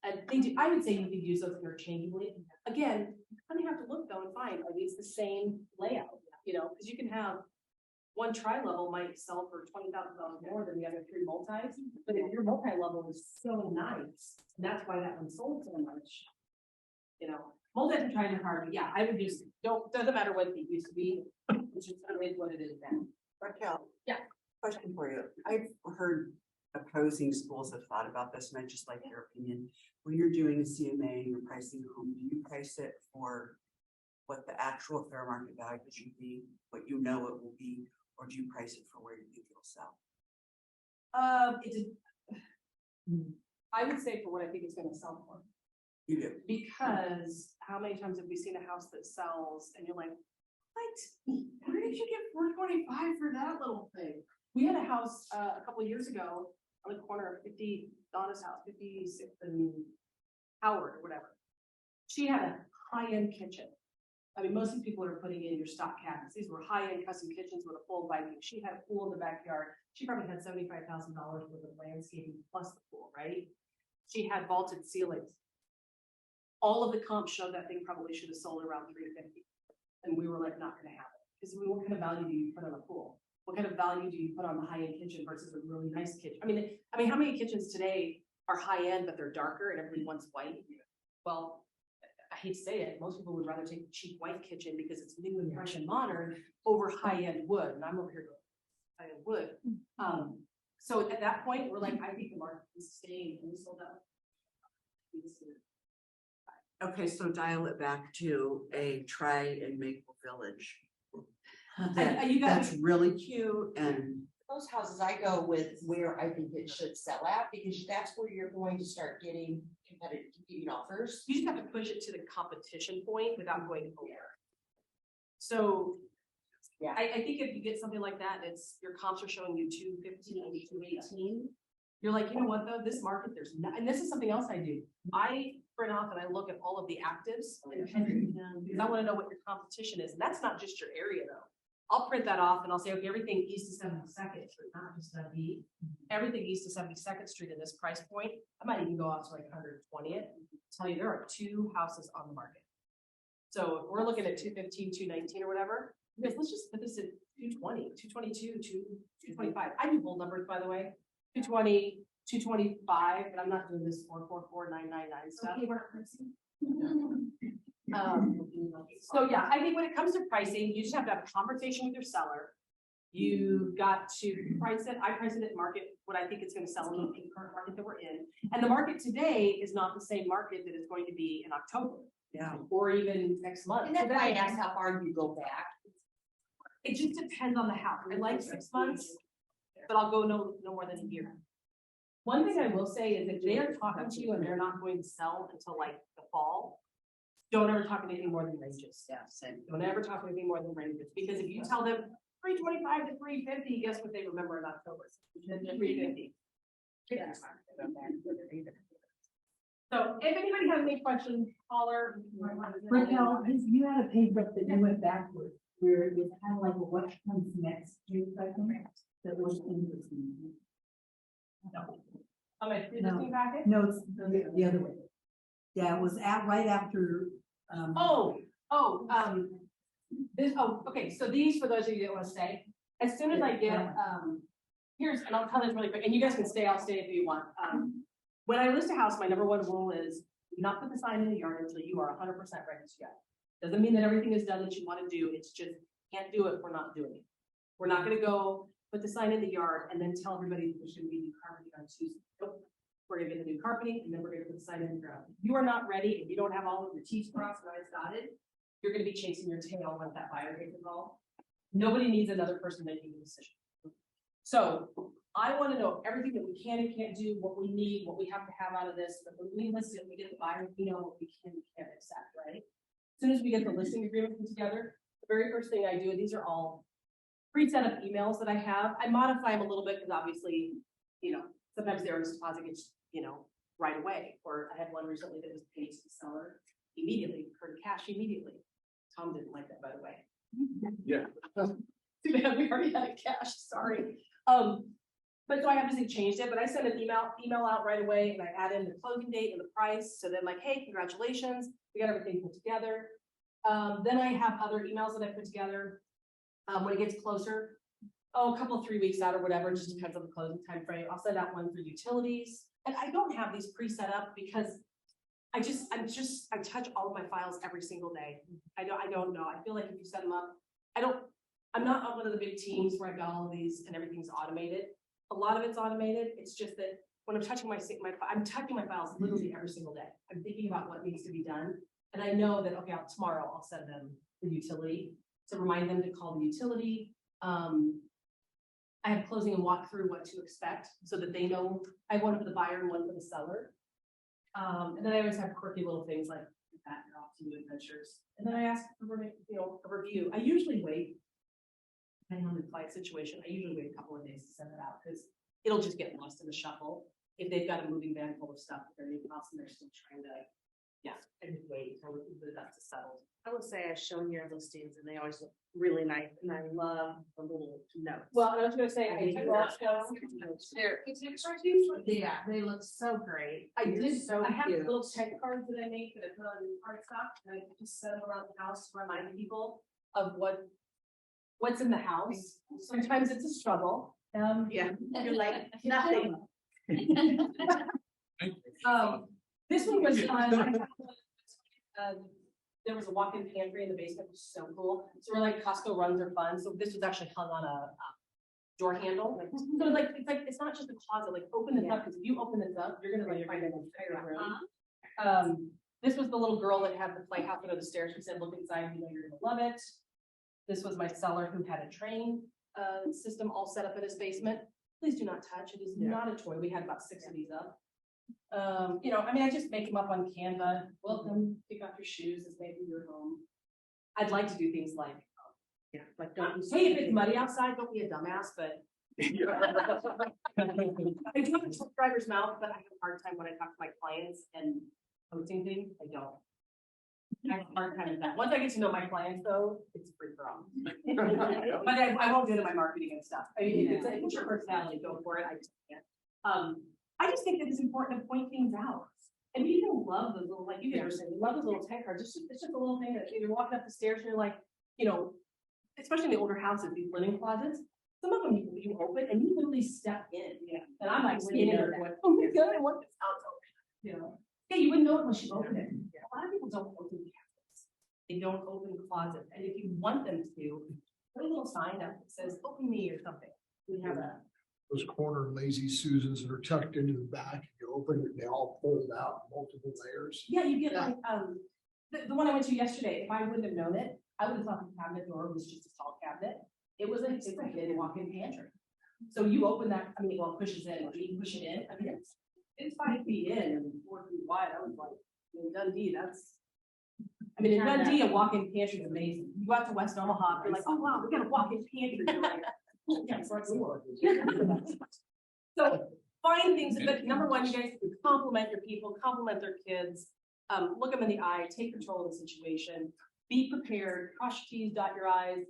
[SPEAKER 2] And I would say you could use those interchangeably. Again, you kind of have to look though and find, are these the same layout? You know, because you can have one tri-level might sell for $20,000 more than the other 3 multis, but if your multi-level is so nice, and that's why that one sold so much. You know, multis are trying to hard, but yeah, I would just, doesn't matter what it used to be, it's just what it is now.
[SPEAKER 11] Raquel.
[SPEAKER 2] Yeah.
[SPEAKER 11] Question for you. I've heard opposing schools have thought about this, and I'd just like your opinion. When you're doing a CMA and you're pricing a home, do you price it for what the actual fair market value should be, what you know it will be, or do you price it for where you think it'll sell?
[SPEAKER 2] I would say for what I think it's gonna sell for.
[SPEAKER 11] You do.
[SPEAKER 2] Because how many times have we seen a house that sells and you're like, what? Where did you get $425 for that little thing? We had a house a couple of years ago on the corner of 50 Donna's house, 56th and Howard or whatever. She had a high-end kitchen. I mean, most of the people are putting in your stock cabinets. These were high-end custom kitchens with a full Viking. She had a pool in the backyard. She probably had $75,000 worth of landscaping plus the pool, right? She had vaulted ceilings. All of the comps showed that thing probably should have sold around $350. And we were like, not gonna have it. Because what kind of value do you put on a pool? What kind of value do you put on the high-end kitchen versus a really nice kitchen? I mean, how many kitchens today are high-end, but they're darker and everybody wants white? Well, I hate to say it, most people would rather take a cheap white kitchen because it's new and fresh and modern over high-end wood. And I'm over here going, high-end wood. So at that point, we're like, I think the market is staying and we sold out.
[SPEAKER 11] Okay, so dial it back to a try in Maple Village.
[SPEAKER 2] You guys-
[SPEAKER 11] That's really cute, and
[SPEAKER 5] Those houses I go with where I think it should sell at, because that's where you're going to start getting competing offers.
[SPEAKER 2] You just have to push it to the competition point without going over. So,
[SPEAKER 5] Yeah.
[SPEAKER 2] I think if you get something like that, and it's, your comps are showing you 215, 218. You're like, you know what though, this market, there's not, and this is something else I do. I print off and I look at all of the actives because I want to know what your competition is. And that's not just your area though. I'll print that off and I'll say, okay, everything east of 72nd Street, not just B, everything east of 72nd Street in this price point. I might even go out to like 120th. Tell you there are 2 houses on the market. So if we're looking at 215, 219 or whatever, let's just put this at 220, 222, 225. I do bold numbers, by the way. 220, 225, but I'm not doing this 444,999 stuff. Okay, so yeah, I think when it comes to pricing, you just have to have a conversation with your seller. You've got to price it. I price it at market, what I think it's going to sell in the current market that we're in. And the market today is not the same market that it's going to be in October.
[SPEAKER 11] yeah.
[SPEAKER 2] Or even next month.
[SPEAKER 5] And that's why I asked how far you go back.
[SPEAKER 2] It just depends on the house. I like 6 months, but I'll go no more than a year. One thing I will say is if they are talking to you and they're not going to sell until like the fall, don't ever talk anything more than ranges.
[SPEAKER 11] Yeah, same.
[SPEAKER 2] Don't ever talk anything more than ranges, because if you tell them 325 to 350, guess what they remember in October? 350. So if anybody has any questions, holler.
[SPEAKER 8] Raquel, you had a page up that you went backwards, where it was kind of like a what comes next, that was interesting.
[SPEAKER 2] On my existing packet?
[SPEAKER 8] No, it's the other way. Yeah, it was right after.
[SPEAKER 2] Okay, so these, for those of you that want to stay, as soon as I get, here's, and I'll tell this really quick, and you guys can stay, I'll stay if you want. When I list a house, my number 1 rule is do not put the sign in the yard until you are 100% ready to go. Doesn't mean that everything is done that you want to do, it's just, can't do it if we're not doing it. We're not gonna go put the sign in the yard and then tell everybody that there's gonna be new carpeting on Tuesday. Nope. We're gonna get the new carpeting and then we're gonna put the sign in the ground. If you are not ready and you don't have all of your T's crossed and I's dotted, you're gonna be chasing your tail once that buyer gets involved. Nobody needs another person making the decision. So I want to know everything that we can and can't do, what we need, what we have to have out of this. But when we list it, we get the buyer, we know what we can and can't accept, right? As soon as we get the listing agreement put together, the very first thing I do, and these are all pre-set up emails that I have. I modify them a little bit because obviously, sometimes the earnest deposit gets, right away. Or I had one recently that was paid to the seller immediately, for cash immediately. Tom didn't like that, by the way.
[SPEAKER 3] Yeah.
[SPEAKER 2] Too bad we already had it cash, sorry. But so I obviously changed it, but I sent an email out right away and I added in the closing date and the price. So then like, hey, congratulations, we got everything put together. Then I have other emails that I put together. When it gets closer, a couple, 3 weeks out or whatever, it just depends on the closing time frame. I'll send out one for utilities. And I don't have these pre-set up because I touch all of my files every single day. I don't know. I feel like if you set them up, I'm not on one of the big teams where I've got all of these and everything's automated. A lot of it's automated. It's just that when I'm touching I'm touching my files literally every single day. I'm thinking about what needs to be done. And I know that, okay, tomorrow I'll send them the utility to remind them to call the utility. I have closing and walk through what to expect so that they know. I have one for the buyer and one for the seller. And then I always have quirky little things like that, you're off to new adventures. And then I ask for a review. I usually wait, depending on the client situation, I usually wait a couple of days to send it out because it'll just get lost in the shuffle. If they've got a moving van full of stuff at their new house and they're still trying to, I just wait until the dust is settled.
[SPEAKER 6] I would say I've shown your listings and they always look really nice and I love the little notes.
[SPEAKER 2] Well, I was gonna say, I do also.
[SPEAKER 6] Yeah, they look so great.
[SPEAKER 2] I did,
[SPEAKER 6] So
[SPEAKER 2] I have
[SPEAKER 6] cute.
[SPEAKER 2] little check cards that I make that I put on cardstock and I just set them around the house to remind people of what's in the house. Sometimes it's a struggle.
[SPEAKER 6] Yeah.
[SPEAKER 2] You're like, nothing. This one was fun. There was a walk-in pantry in the basement, which is so cool. So we're like Costco runs are fun. So this was actually hung on a door handle. So it's not just a closet, like open this up, because if you open this up, you're gonna find an entire room. This was the little girl that had the playhouse under the stairs. She said, look inside, you know, you're gonna love it. This was my seller who had a train system all set up in his basement. Please do not touch. It is not a toy. We had about 6 of these up. You know, I mean, I just make them up on Canva. Welcome, pick up your shoes as maybe your home. I'd like to do things like, hey, if it's muddy outside, don't be a dumbass, but. I do have a truck driver's mouth, but I have a hard time when I talk to my clients and posting things. I don't. I have a hard time with that. Once I get to know my clients, though, it's free for all. But I won't do it in my marketing and stuff. I mean, if it's your personality, go for it. I just can't. I just think that it's important to point things out. And people love those little, like you guys were saying, they love those little tag cards. It's just a little thing that you're walking up the stairs and you're like, you know, especially in the older houses, these linen closets, some of them you open and you literally step in. Yeah. And I'm like, sitting there going, oh my God, I want this house open. You know, yeah, you wouldn't know it unless you open it. A lot of people don't open cabinets. They don't open closets. And if you want them to, put a little sign up that says, open me or something. We have a.
[SPEAKER 12] Those corner lazy Susans that are tucked into the back, you open it, they all pulled out multiple layers.
[SPEAKER 2] Yeah, you get like, the one I went to yesterday, if I wouldn't have known it, I would have thought the cabinet door was just a tall cabinet. It was a hidden walk-in pantry. So you open that, I mean, well, it pushes in, when you push it in, I mean, it's 5 feet in and 4 feet wide. I was like, in Dundee, in Dundee, a walk-in pantry is amazing. You go out to West Omaha, you're like, oh wow, we got a walk-in pantry. You're like, yeah, so find things, but number one, you guys compliment your people, compliment their kids, look them in the eye, take control of the situation, be prepared, cross your T's, dot your I's.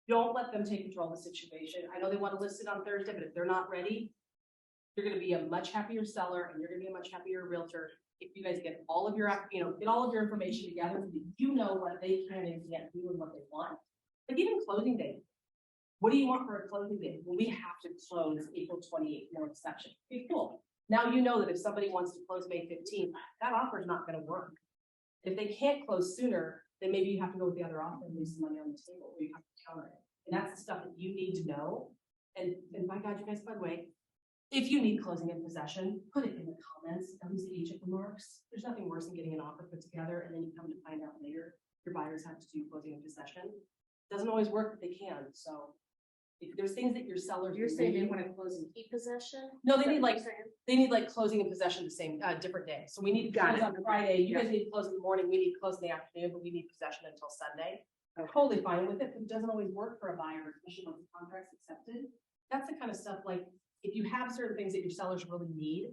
[SPEAKER 2] Don't let them take control of the situation. I know they want to list it on Thursday, but if they're not ready, you're going to be a much happier seller and you're going to be a much happier realtor if you guys get all of your, get all of your information together so that you know what they can and can't do and what they want. Like even closing date. What do you want for a closing date? Well, we have to close April 28th, no exception. Okay, cool. Now you know that if somebody wants to close May 15th, that offer is not going to work. If they can't close sooner, then maybe you have to go with the other offer and leave some money on the table, or you have to counter it. And that's the stuff that you need to know. And by God, you guys, by the way, if you need closing in possession, put it in the comments, at least the agent remarks. There's nothing worse than getting an offer put together and then you come to find out later your buyers have to do closing in possession. Doesn't always work, but they can. So if there's things that your sellers.
[SPEAKER 6] You're saying they want to close and keep possession?
[SPEAKER 2] No, they need like closing and possession the same, different day. So we need to close on Friday. You guys need to close in the morning. We need to close in the afternoon, but we need possession until Sunday. I'm totally fine with it, but it doesn't always work for a buyer, especially once the contract's accepted. That's the kind of stuff like, if you have certain things that your sellers really need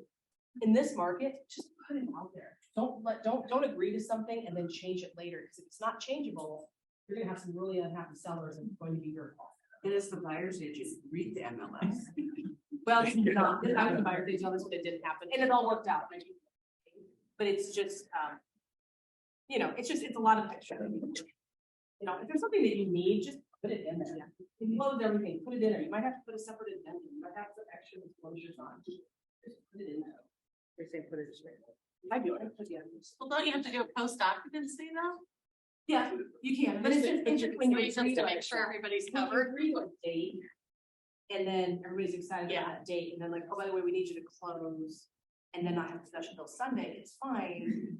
[SPEAKER 2] in this market, just put it out there. Don't agree to something and then change it later. Because if it's not changeable, you're gonna have some really unhappy sellers and it's going to be your fault.
[SPEAKER 11] And as the buyer's agent, read the MLS.
[SPEAKER 2] Well, it's not, I was a buyer, they tell us what it didn't happen, and it all worked out. But it's just, it's a lot of extra. If there's something that you need, just put it in there. If you close everything, put it in there. You might have to put a separate addendum, you might have some extra disclosures on. Just put it in there.
[SPEAKER 6] They say put it straight.
[SPEAKER 2] I do it. Yeah.
[SPEAKER 7] Well, don't you have to do a post occupancy though?
[SPEAKER 2] Yeah, you can, but it's just when you
[SPEAKER 7] Just
[SPEAKER 2] agree
[SPEAKER 7] to
[SPEAKER 2] to
[SPEAKER 7] make sure everybody's
[SPEAKER 2] when you
[SPEAKER 7] covered.
[SPEAKER 2] agree to a date. And then everybody's excited
[SPEAKER 7] Yeah.
[SPEAKER 2] about that date, and then like, oh, by the way, we need you to close. And then not have possession till Sunday, it's fine.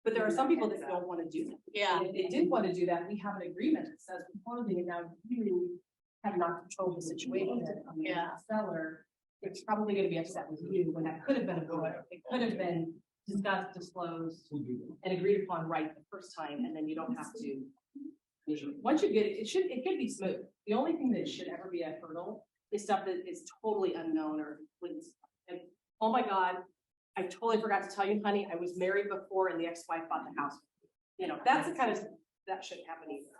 [SPEAKER 2] But there are some people that don't wanna do that.
[SPEAKER 7] Yeah.
[SPEAKER 2] And if they did wanna do that, we have an agreement that says we're closing it now, you have not controlled the situation. I mean,
[SPEAKER 7] Yeah.
[SPEAKER 2] the seller, it's probably gonna be upset with you when that could have been avoided. It could have been discussed, disclosed, and agreed upon right the first time, and then you don't have to. Once you get it, it should be smooth. The only thing that should ever be a hurdle is stuff that is totally unknown or like, oh my God, I totally forgot to tell you, honey, I was married before and the ex-wife bought the house. That's the kind of, that shouldn't happen either.